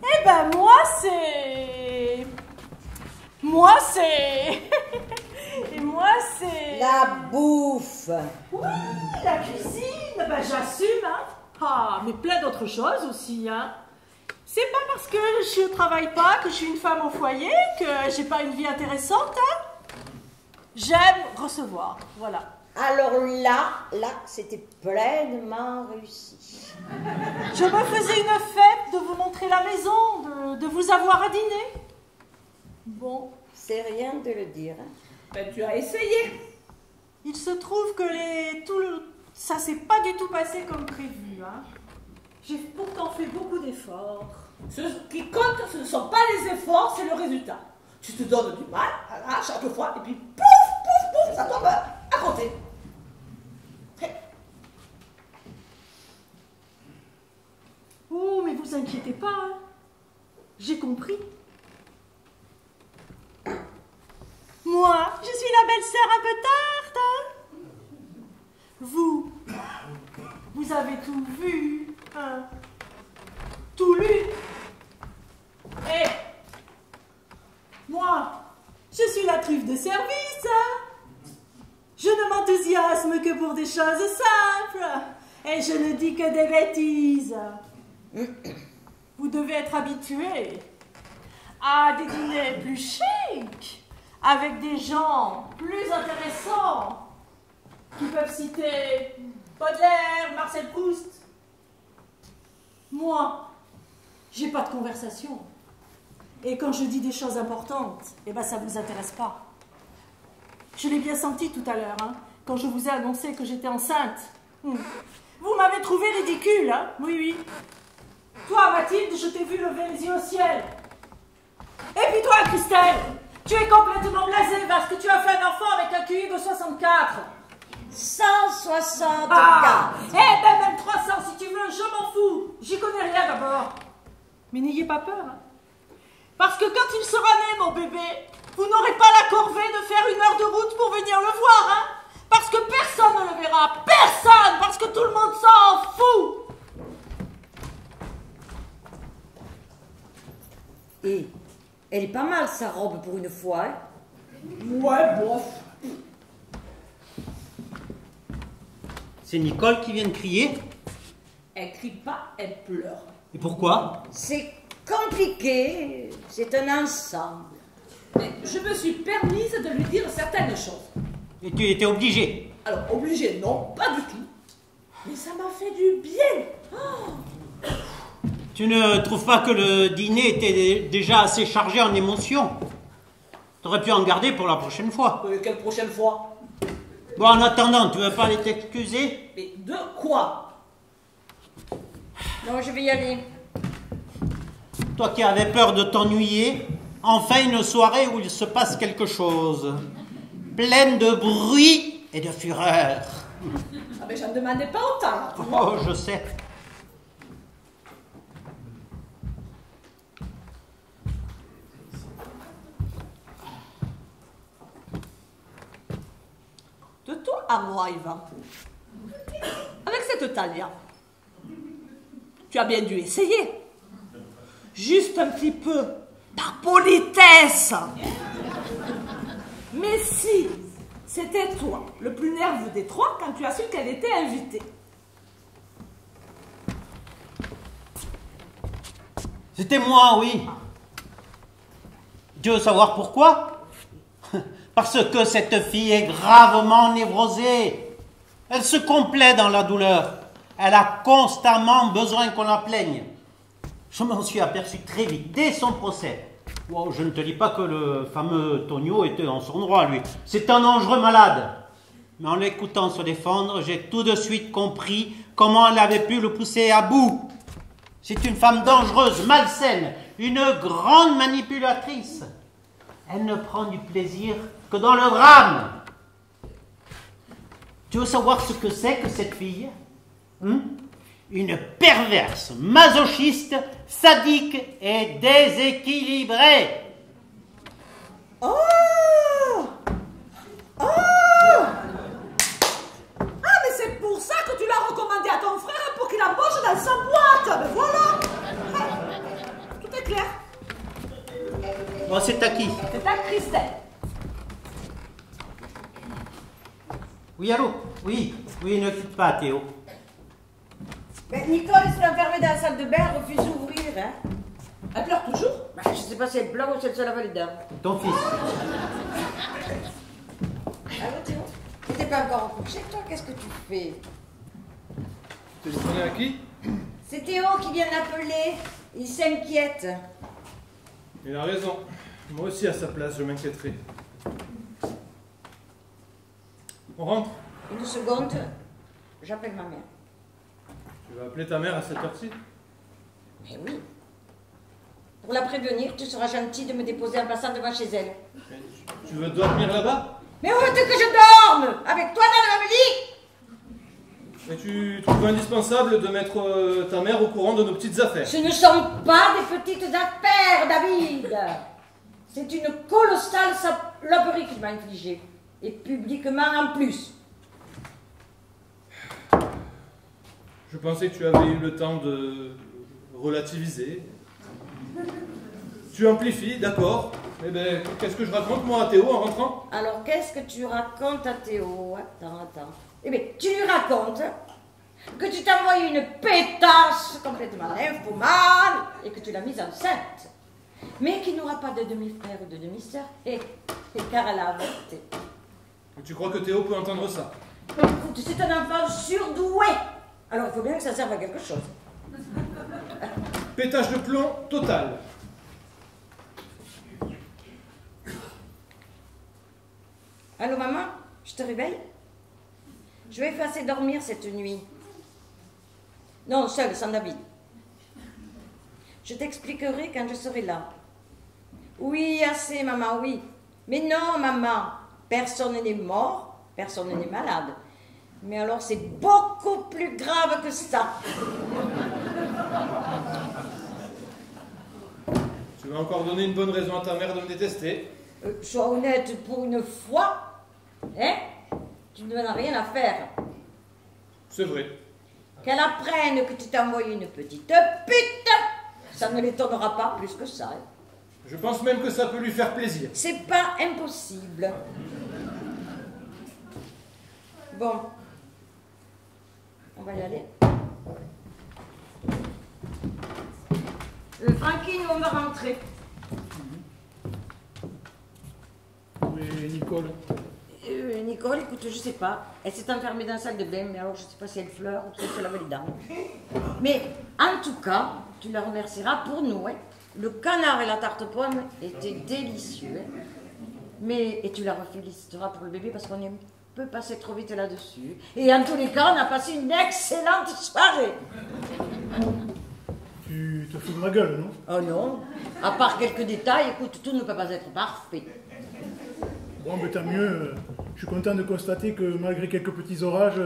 B: Eh ben moi c'est... Et moi c'est...
F: La bouffe.
B: Oui, la cuisine, ben j'assume, hein. Ah, mais plein d'autres choses aussi, hein. C'est pas parce que je travaille pas, que je suis une femme au foyer, que j'ai pas une vie intéressante, hein. J'aime recevoir, voilà.
F: Alors là, c'était pleinement réussi.
B: Je me faisais une fête de vous montrer la maison, de vous avoir à dîner. Bon.
F: C'est rien de le dire. Hein.
G: Ben, tu as essayé.
B: Il se trouve que ça s'est pas du tout passé comme prévu, hein. J'ai pourtant fait beaucoup d'efforts.
G: Ce qui compte, ce ne sont pas les efforts, c'est le résultat. Tu te donnes du mal à chaque fois, et puis pouf, pouf, pouf, ça tombe à côté.
B: Oh, mais vous inquiétez pas, hein. J'ai compris. Moi, je suis la belle-sœur un peu tarte, hein. Vous avez tout vu, hein. Tout lu. Et moi, je suis la truffe de service, hein. Je ne m'enthousiasme que pour des choses simples, et je ne dis que des bêtises. Vous devez être habitué à des dîners plus chics, avec des gens plus intéressants, qui peuvent citer Baudelaire, Marcel Proust. Moi, j'ai pas de conversation. Et quand je dis des choses importantes, eh ben ça vous intéresse pas. Je l'ai bien senti tout à l'heure, hein, quand je vous ai annoncé que j'étais enceinte. Vous m'avez trouvé ridicule, hein? Oui, oui. Toi, Mathilde, je t'ai vu lever les yeux au ciel. Et puis toi, Christelle, Tu es complètement blasé parce que tu as fait un enfant avec un QI de 64.
F: 164.
B: Ah, eh ben même 300 si tu veux, je m'en fous. J'y connais rien d'abord. Mais n'ayez pas peur. Hein. Parce que quand il sera né, mon bébé, vous n'aurez pas la corvée de faire 1 heure de route pour venir le voir. Hein. Parce que personne ne le verra. Personne. Parce que tout le monde s'en fout.
F: Et elle est pas mal sa robe pour une fois. Hein?
G: Ouais, bof.
C: C'est Nicole qui vient de crier.
G: Elle crie pas, elle pleure.
C: Et pourquoi?
F: C'est compliqué, c'est un ensemble.
G: Mais je me suis permise de lui dire certaines choses.
C: Et tu étais obligé.
G: Alors, obligé, non, pas du tout. Mais ça m'a fait du bien. Oh.
C: Tu ne trouves pas que le dîner était déjà assez chargé en émotions? T'aurais pu en garder pour la prochaine fois.
G: Quelle prochaine fois?
C: Bon, en attendant, tu veux pas aller t'excuser?
G: Mais de quoi?
F: Non, je vais y aller.
C: Toi qui avais peur de t'ennuyer, enfin une soirée où il se passe quelque chose. Pleine de bruit et de fureur.
G: Ah mais j'en demandais pas autant.
C: Oh, je sais.
G: De toi à moi, Yvan. Avec cette Talia, tu as bien dû essayer. Juste un petit peu, par politesse. Mais si c'était toi, le plus nerveux des trois, quand tu as su qu'elle était invitée.
C: C'était moi, oui. Tu veux savoir pourquoi? Parce que cette fille est gravement névrosée. Elle se complaît dans la douleur. Elle a constamment besoin qu'on la plaigne. Je m'en suis aperçu très vite, dès son procès. Wow, je ne te dis pas que le fameux Tonio était dans son droit, lui. C'est un dangereux malade. Mais en l'écoutant se défendre, j'ai tout de suite compris comment elle avait pu le pousser à bout. C'est une femme dangereuse, malsaine, une grande manipulatrice. Elle ne prend du plaisir que dans le drame. Tu veux savoir ce que c'est que cette fille? Une perverse, masochiste, sadique et déséquilibrée.
F: Oh! Oh! Ah,
G: mais c'est pour ça que tu l'as recommandé à ton frère pour qu'il embauche dans sa boîte. Mais voilà. Tout est clair.
C: Bon, c'est à qui?
G: C'est à Christelle.
C: Oui, allô? Oui, ne quitte pas, Théo.
F: Mais Nicole se fait enfermer dans la salle de bain, elle refuse d'ouvrir. Hein?
G: Elle pleure toujours?
F: Bah, je sais pas si elle pleure ou si elle se lave les dents.
C: Ton fils.
F: Allô Théo? Tu n'étais pas encore en coucher, toi? Qu'est-ce que tu fais?
E: Tu téléphonais à qui?
F: C'est Théo qui vient d'appeler. Il s'inquiète.
E: Il a raison. Moi aussi, à sa place, je m'inquiéterais. On rentre?
F: Une seconde, j'appelle ma mère.
E: Tu vas appeler ta mère à cette heure-ci?
F: Eh oui. Pour la prévenir, tu seras gentil de me déposer en passant devant chez elle.
E: Mais tu veux dormir là-bas?
F: Mais où veux-tu que je dorme? Avec toi dans le même lit?
E: Et tu trouves indispensable de mettre ta mère au courant de nos petites affaires?
F: Ce ne sont pas des petites affaires, David. C'est une colossale saloperie qu'il m'a infligée. Et publiquement en plus.
E: Je pensais que tu avais eu le temps de relativiser. Tu amplifies, d'accord. Eh ben, qu'est-ce que je raconte, moi, à Théo, en rentrant?
F: Alors, qu'est-ce que tu racontes à Théo? Attends. Eh bien, tu lui racontes que tu t'as envoyé une pétasse complètement infomane et que tu l'as mise enceinte. Mais qu'il n'aura pas de demi-frère ou de demi-sœur. Car elle a avorté.
E: Tu crois que Théo peut entendre ça?
F: Écoute, c'est un enfant surdoué. Alors, il faut bien que ça serve à quelque chose.
E: Pétage de plomb total.
F: Allô, maman? Je te réveille? Je vais faire assez dormir cette nuit. Non, seule, sans David. Je t'expliquerai quand je serai là. Oui, assez, maman, oui. Mais non, maman, personne n'est mort, personne n'est malade. Mais alors c'est beaucoup plus grave que ça.
E: Tu m'as encore donné une bonne raison à ta mère de me détester.
F: Sois honnête pour une fois. Hein? Tu n'en as rien à faire.
E: C'est vrai.
F: Qu'elle apprenne que tu t'es envoyé une petite pute, ça ne l'étonnera pas plus que ça. Hein?
E: Je pense même que ça peut lui faire plaisir.
F: C'est pas impossible. Bon. On va y aller. Francky, nous on va rentrer.
A: Oui, Nicole.
F: Nicole, écoute, je sais pas. Elle s'est enfermée dans la salle de bain, mais alors je sais pas si elle pleure ou si elle se lave les dents. Mais en tout cas, tu la remercieras pour nous. Hein. Le canard et la tarte pomme étaient délicieux. Hein. Et tu la féliciteras pour le bébé parce qu'on est un peu passé trop vite là-dessus. Et en tous les cas, on a passé une excellente soirée.
A: Tu te fous de ma gueule, non?
F: Oh non. À part quelques détails, écoute, tout ne peut pas être parfait.
A: Bon, mais tant mieux. Je suis content de constater que malgré quelques petits orages,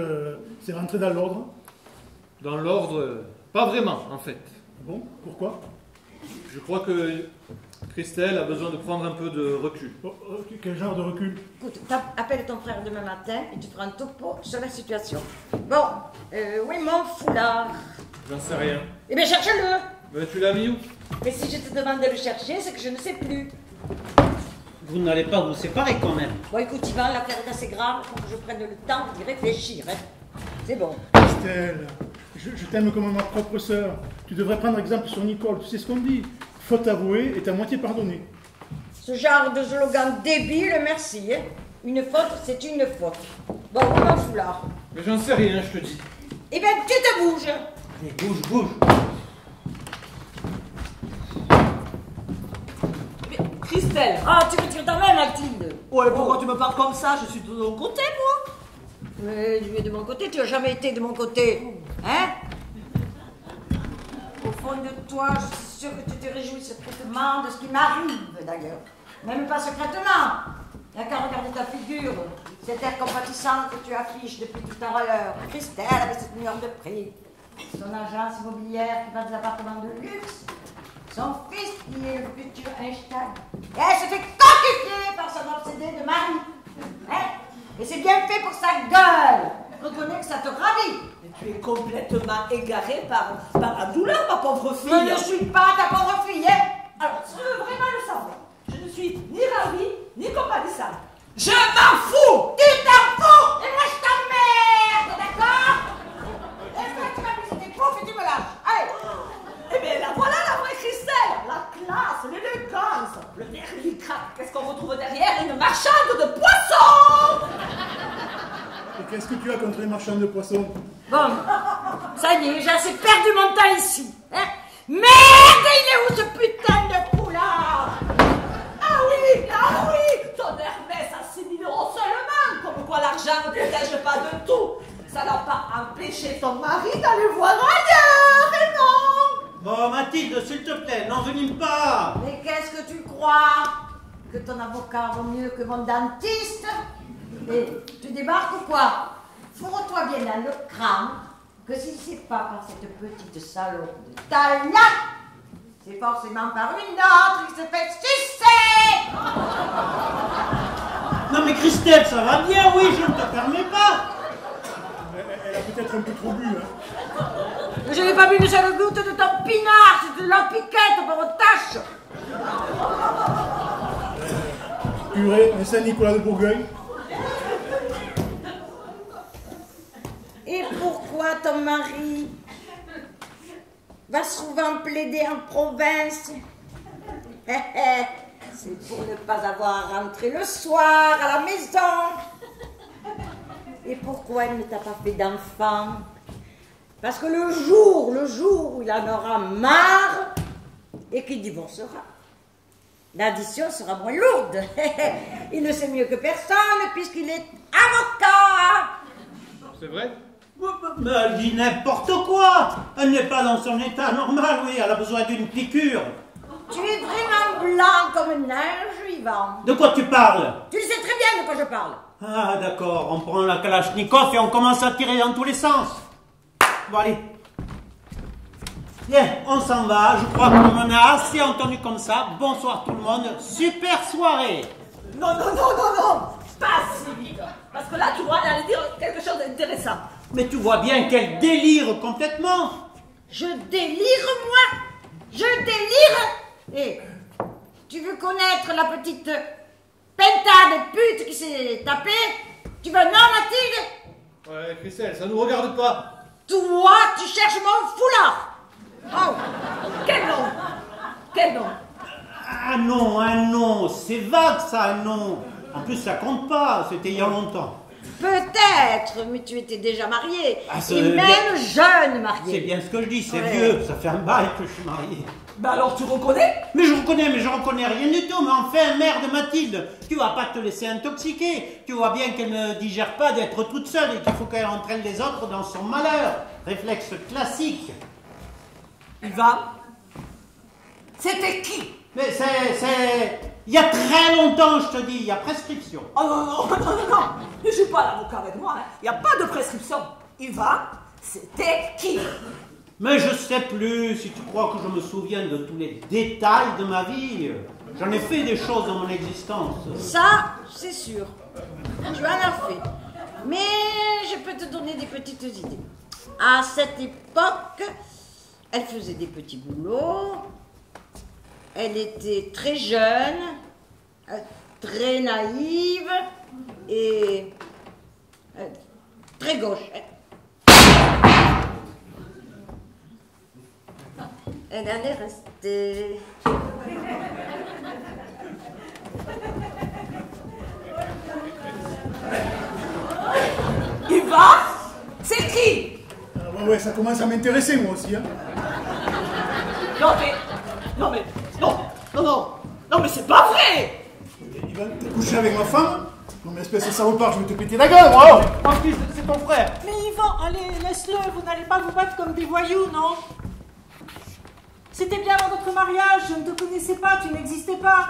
A: c'est rentré dans l'ordre.
E: Dans l'ordre, pas vraiment, en fait.
A: Bon, pourquoi?
E: Je crois que Christelle a besoin de prendre un peu de recul.
A: Oh, quel genre de recul?
F: Écoute, appelle ton frère demain matin et tu feras un topo sur la situation. Bon, oui, mon foulard.
E: J'en sais rien.
F: Eh bien, cherche-le.
E: Mais tu l'as mis où?
F: Mais si je te demande de le chercher, c'est que je ne sais plus.
C: Vous n'allez pas vous séparer quand même.
F: Bon, écoute, Yvan, l'affaire est assez grave, il faut que je prenne le temps d'y réfléchir. Hein. C'est bon.
A: Christelle, je t'aime comme ma propre sœur. Tu devrais prendre exemple sur Nicole. Tu sais ce qu'on dit? Faute avouée est à moitié pardonnée.
F: Ce genre de slogan débile, merci. Hein. Une faute, c'est une faute. Bon, oui, mon foulard.
E: Mais j'en sais rien, je te dis.
F: Eh bien, tu te bouges.
C: Mais bouge.
G: Christelle.
F: Ah, tu me tires ta main, Mathilde.
G: Ouais, pourquoi tu me parles comme ça? Je suis de ton côté, moi.
F: Mais tu es de mon côté, tu n'as jamais été de mon côté. Hein? Au fond de toi, je suis sûre que tu te réjouis secrètement de ce qui m'arrive, d'ailleurs. Même pas secrètement. Il n'y a qu'à regarder ta figure. Cet air compatissant que tu affiches depuis tout à l'heure. Christelle avec cette million de prix. Son agence immobilière qui vend des appartements de luxe. Son fils qui est le futur Einstein. Et elle se fait coquifier par son obsédé de mari. Hein? Et c'est bien fait pour sa gueule. Reconnais que ça te ravit.
G: Mais tu es complètement égarée par la douleur, ma pauvre fille.
F: Je ne suis pas ta pauvre fille. Hein?
G: Alors, si tu veux vraiment le savoir, je ne suis ni ravie, ni compatissante. Je m'en fous.
F: Tu t'en fous. Et moi je t'emmerde, d'accord? Laisse-moi, tu vas pisser tes poufs et tu me lâches. Allez.
G: Eh bien, là, voilà la vraie Christelle. La classe, l'élégance, le verlicrac. Qu'est-ce qu'on retrouve derrière? Une marchande de poissons.
A: Et qu'est-ce que tu as contre les marchands de poissons?
F: Bon, ça y est, j'ai assez perdu mon temps ici. Hein? Merde, il est où ce putain de foulard?
G: Ah oui, ton Hermès à 6 000 € seulement. Comme quoi l'argent ne protège pas de tout. Ça n'a pas empêché ton mari d'aller voir ailleurs, et non.
C: Bon, Mathilde, s'il te plaît, n'envenime pas.
F: Mais qu'est-ce que tu crois? Que ton avocat vaut mieux que mon dentiste? Et tu débarques ou quoi? Fourre-toi bien dans le crâne que si c'est pas par cette petite salope de Talia, c'est forcément par une autre qui se fait sucer.
C: Non mais Christelle, ça va bien, oui, je ne te permets pas.
A: Elle a peut-être un peu trop bu, hein.
F: Je n'ai pas bu une seule goutte de ton pinard, c'est de la piquette pour vos tâches.
A: Purée, un Saint-Nicolas de Bourgogne.
F: Et pourquoi ton mari va souvent plaider en province? C'est pour ne pas avoir à rentrer le soir à la maison. Et pourquoi il ne t'a pas fait d'enfant? Parce que le jour où il en aura marre et qu'il divorcera, l'addition sera moins lourde. Il ne sait mieux que personne puisqu'il est avocat.
E: C'est vrai?
C: Mais elle dit n'importe quoi. Elle n'est pas dans son état normal, oui, elle a besoin d'une piqûre.
F: Tu es vraiment blanc comme neige, Yvan.
C: De quoi tu parles?
F: Tu le sais très bien de quoi je parle.
C: Ah, d'accord, on prend la Kalachnikov et on commence à tirer dans tous les sens. Bon, allez. Bien, on s'en va. Je crois qu'on en a assez entendu comme ça. Bonsoir tout le monde. Super soirée.
D: Non, non, non, non, non. Pas si vite. Parce que là, tu vois, elle allait dire quelque chose d'intéressant.
C: Mais tu vois bien qu'elle délire complètement.
F: Je délire, moi. Je délire. Et tu veux connaître la petite pentade pute qui s'est tapée? Tu veux, non, Mathilde?
E: Ouais, Christelle, ça nous regarde pas.
F: Toi, tu cherches mon foulard. Oh,
D: Quel nom? Quel nom?
C: Un nom, c'est vague ça, un nom. En plus, ça compte pas, c'était il y a longtemps.
F: peut-être, mais tu étais déjà mariée.
C: Ah,
F: et même jeune mariée.
C: C'est bien ce que je dis, c'est
F: Ouais.
C: vieux, ça fait un bail que je suis marié.
D: Ben alors tu reconnais?
C: Mais je reconnais rien du tout, mais enfin, merde Mathilde, tu vas pas te laisser intoxiquer. Tu vois bien qu'elle ne digère pas d'être toute seule et qu'il faut qu'elle entraîne les autres dans son malheur. Réflexe classique.
D: Yvan, c'était qui?
C: Mais c'est... Il y a très longtemps, je te dis, il y a prescription.
D: Oh non, non, non, non, non, je suis pas l'avocat avec moi, hein. Il n'y a pas de prescription. Yvan, c'était qui?
C: Mais je sais plus, si tu crois que je me souviens de tous les détails de ma vie. J'en ai fait des choses dans mon existence.
F: Ça, c'est sûr. Tu en as fait. Mais je peux te donner des petites idées. À cette époque, elle faisait des petits boulots. Elle était très jeune, très naïve et très gauche. Elle en est restée.
D: Yvan, c'est qui?
A: Ah ouais, ça commence à m'intéresser moi aussi. Hein.
D: Non mais c'est pas vrai!
A: Ivan, t'es couché avec ma femme? Non mais espèce de salopard, je vais te péter la gueule, moi.
E: Mon fils, c'est ton frère.
B: Mais Yvan, allez, laisse-le, vous n'allez pas vous battre comme des voyous, non? C'était bien avant notre mariage, je ne te connaissais pas, tu n'existais pas.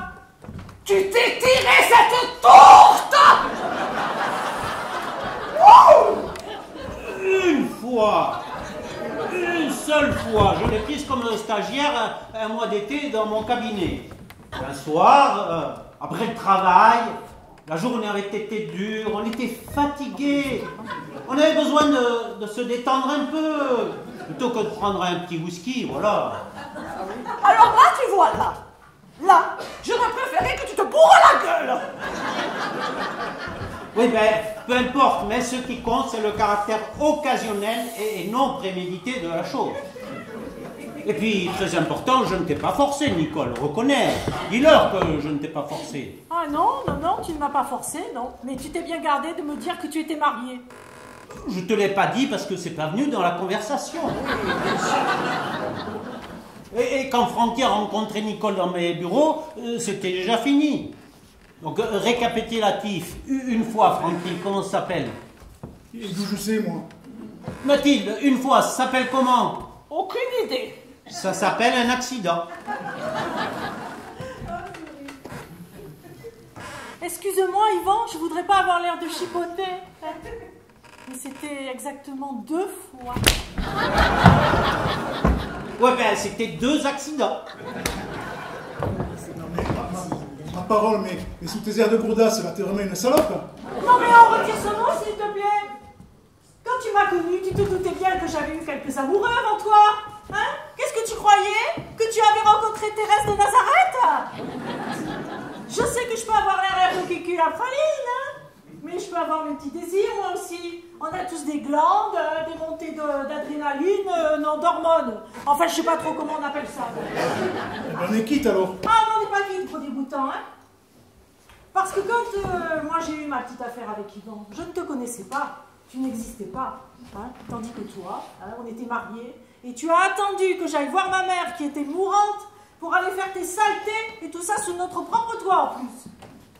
D: Tu t'es tiré cette tourte!
C: Une seule fois, je l'ai prise comme stagiaire un mois d'été dans mon cabinet. Un soir, après le travail, la journée avait été dure, on était fatigués. On avait besoin de se détendre un peu, plutôt que de prendre un petit whisky, voilà.
D: Alors là, tu vois, là, j'aurais préféré que tu te bourres la gueule!
C: Oui, ben, peu importe, mais ce qui compte, c'est le caractère occasionnel et non prémédité de la chose. Et puis, très important, je ne t'ai pas forcé, Nicole, reconnais. Dis-leur que je ne t'ai pas forcé.
B: Ah non, tu ne m'as pas forcé, non. Mais tu t'es bien gardé de me dire que tu étais marié.
C: Je te l'ai pas dit parce que c'est pas venu dans la conversation. Et quand Francky a rencontré Nicole dans mes bureaux, c'était déjà fini. Donc, récapitulatif. Une fois, Francky, comment ça s'appelle?
A: D'où je sais, moi.
C: Mathilde, une fois, ça s'appelle comment?
D: Aucune idée.
C: Ça s'appelle un accident.
B: Excuse-moi, Yvan, je voudrais pas avoir l'air de chipoter. Mais c'était exactement 2 fois.
C: Ouais, ben, c'était 2 accidents.
A: Non mais, ma parole, mais sous tes airs de gourdasse, là, t'es vraiment une salope.
B: Non mais on retire ce mot, s'il te plaît. Quand tu m'as connue, tu te doutais bien que j'avais eu quelques amoureux avant toi. Hein? Qu'est-ce que tu croyais? Que tu avais rencontré Thérèse de Nazareth? Je sais que je peux avoir l'air de kiki la praline, hein? Mais je peux avoir mes petits désirs, moi aussi. On a tous des glandes, des montées d'adrénaline, non, d'hormones. Enfin, je sais pas trop comment on appelle ça.
A: Eh ben, on est quitte alors.
B: Ah non, on n'est pas quitte, trop dégoûtant, hein? Parce que quand moi j'ai eu ma petite affaire avec Yvan, je ne te connaissais pas, tu n'existais pas, hein? Tandis que toi, hein, on était mariés, et tu as attendu que j'aille voir ma mère qui était mourante pour aller faire tes saletés, et tout ça sous notre propre toit en plus.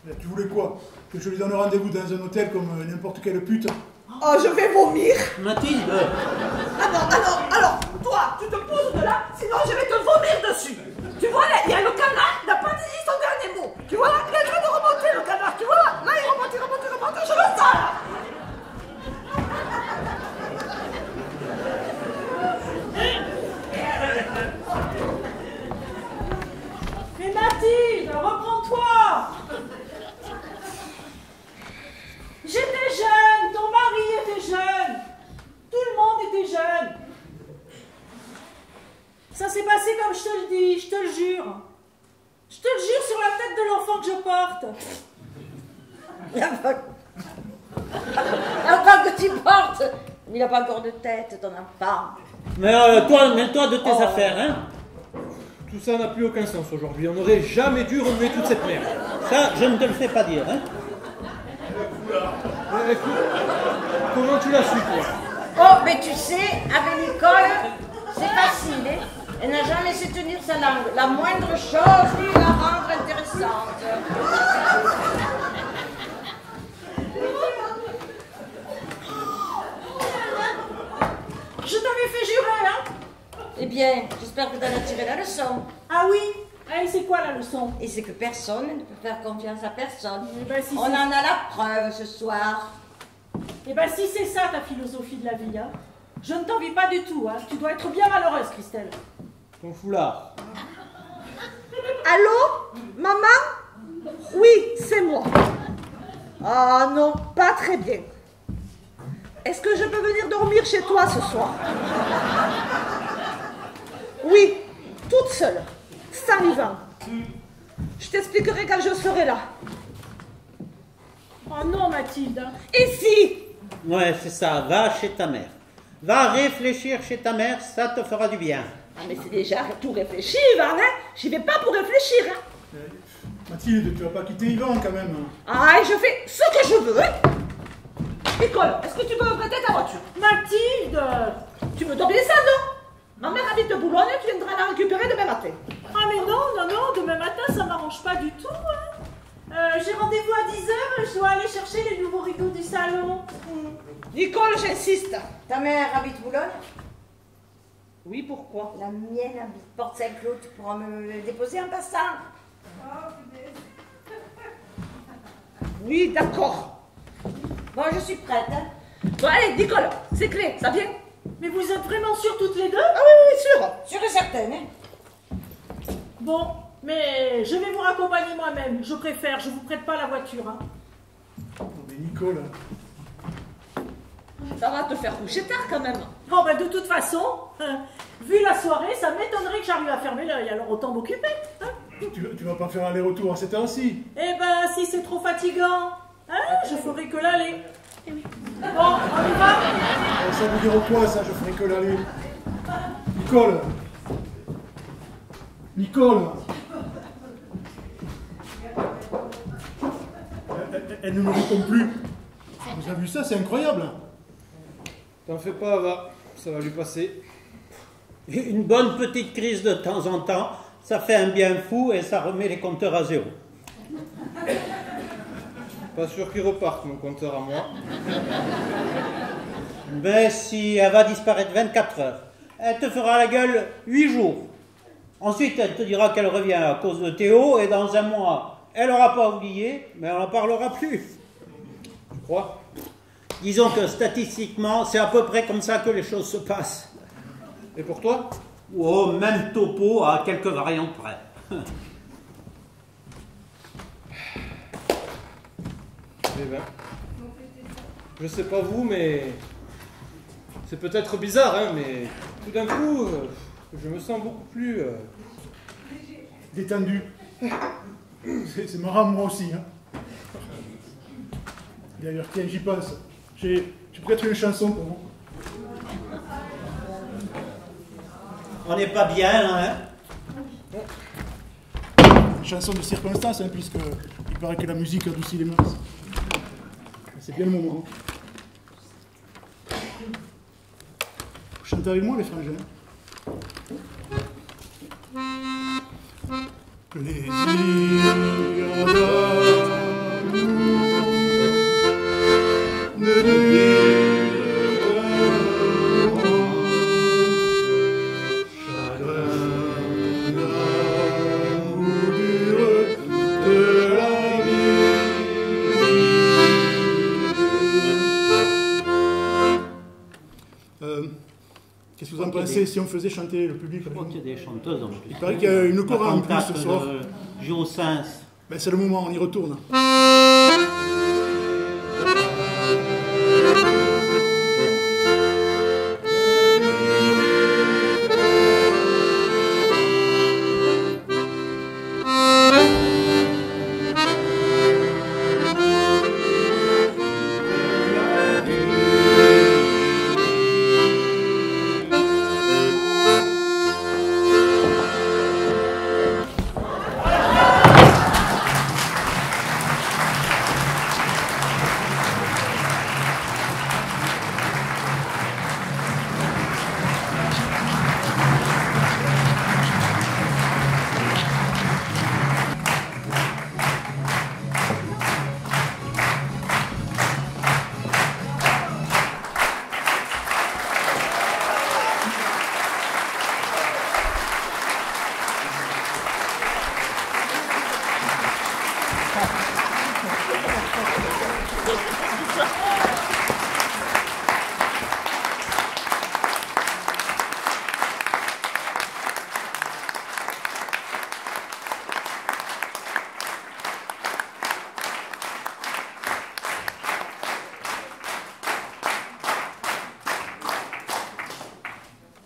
A: Mais tu voulais quoi? Que je lui donne rendez-vous dans un hôtel comme n'importe quelle pute?
D: Oh, je vais vomir.
C: Mathilde,
D: Alors, toi, tu te poses de là, sinon je vais te vomir dessus. Tu vois, là, il y a le canard, il n'a pas dit son dernier mot. Tu vois, là,
B: porte.
F: L'enfant que tu portes, il n'a pas encore de tête, ton enfant.
C: Mais toi, mets-toi de tes affaires, hein.
E: Tout ça n'a plus aucun sens aujourd'hui. On n'aurait jamais dû remuer toute cette merde.
C: Ça, je ne te le fais pas dire, hein.
E: Écoute, comment tu l'as su, toi?
F: Oh, mais tu sais, avec Nicole, c'est facile, hein. Elle n'a jamais su tenir sa langue. La moindre chose lui la rendre intéressante.
B: Je t'avais fait jurer, hein.
F: Eh bien, j'espère que tu as tiré la leçon.
B: Ah oui. Et c'est quoi la leçon?
F: Et c'est que personne ne peut faire confiance à personne.
B: Eh ben, si
F: On en a la preuve ce soir.
B: Eh ben si c'est ça ta philosophie de la vie, hein. Je ne t'envie pas du tout, hein. Tu dois être bien malheureuse, Christelle.
E: Ton foulard.
G: Allô? Maman? Oui, c'est moi. Ah non, pas très bien. Est-ce que je peux venir dormir chez toi ce soir? Oui, toute seule, sans Yvan. Je t'expliquerai quand je serai là.
B: Oh non, Mathilde.
G: Et si?
C: Ouais, c'est ça, va chez ta mère. Va réfléchir chez ta mère, ça te fera du bien.
G: Ah mais c'est déjà tout réfléchi, Yvan, hein? J'y vais pas pour réfléchir, hein?
A: Mathilde, tu vas pas quitter Yvan quand même.
G: Ah, et je fais ce que je veux, hein? Nicole, est-ce que tu peux me prêter ta voiture?
B: Mathilde.
G: Tu me donnes bien ça, non? Ma mère habite de Boulogne, tu viendras la récupérer demain matin.
B: Ah mais non, demain matin ça m'arrange pas du tout, hein. J'ai rendez-vous à 10h, je dois aller chercher les nouveaux rideaux du salon.
G: Nicole, j'insiste.
F: Ta mère habite Boulogne?
G: Oui, pourquoi?
F: La mienne habite Porte-Saint-Cloud. Tu pourras me le déposer en passant.
G: Oui, d'accord.
F: Bon, je suis prête, hein.
G: Bon, allez, Nicole, c'est clé, ça vient?
B: Mais vous êtes vraiment sûrs toutes les deux?
G: Ah oui, sûr.
F: Sûre et certaine, hein.
B: Bon, mais je vais vous raccompagner moi-même, je préfère, je vous prête pas la voiture, hein.
A: Non, mais Nicole,
G: Ça va te faire coucher tard quand même.
B: Oh ben de toute façon, vu la soirée, ça m'étonnerait que j'arrive à fermer l'œil, alors autant m'occuper, hein.
A: tu vas pas faire aller-retour à cette heure-ci.
B: Eh ben, si c'est trop fatigant, hein, je ferai que l'aller. Bon, on y va?
A: Ça veut dire quoi ça, je ferai que l'aller? Nicole. Elle ne me répond plus. Vous avez vu ça, c'est incroyable.
E: T'en fais pas, va. Ça va lui passer.
C: Une bonne petite crise de temps en temps, ça fait un bien fou et ça remet les compteurs à zéro.
E: Pas sûr qu'il reparte, mon compteur à moi.
C: Mais si elle va disparaître 24 heures, elle te fera la gueule 8 jours. Ensuite, elle te dira qu'elle revient à cause de Théo et dans un mois, elle n'aura pas oublié, mais on n'en parlera plus.
E: Tu crois?
C: Disons que statistiquement, c'est à peu près comme ça que les choses se passent.
E: Et pour toi?
C: Oh, même topo à quelques variantes près.
E: Eh ben, je sais pas vous, mais c'est peut-être bizarre, hein, mais tout d'un coup, je me sens beaucoup plus
A: Détendu. C'est marrant, moi aussi. Hein. D'ailleurs, tiens, j'y pense. J'ai peut-être une chanson pour vous.
C: On n'est pas bien, hein?
A: Chanson de circonstance, hein, puisque il paraît que la musique adoucit les mœurs. C'est bien le moment. Vous chantez avec moi, les frangins? Plaisir d'amour, de qu'est-ce que vous en pensez si on faisait chanter le public?
C: Je crois qu'il y a des chanteuses en plus.
A: Il paraît qu'il y a une chorale en plus ce soir.
C: Géosens.
A: Ben, c'est le moment, on y retourne.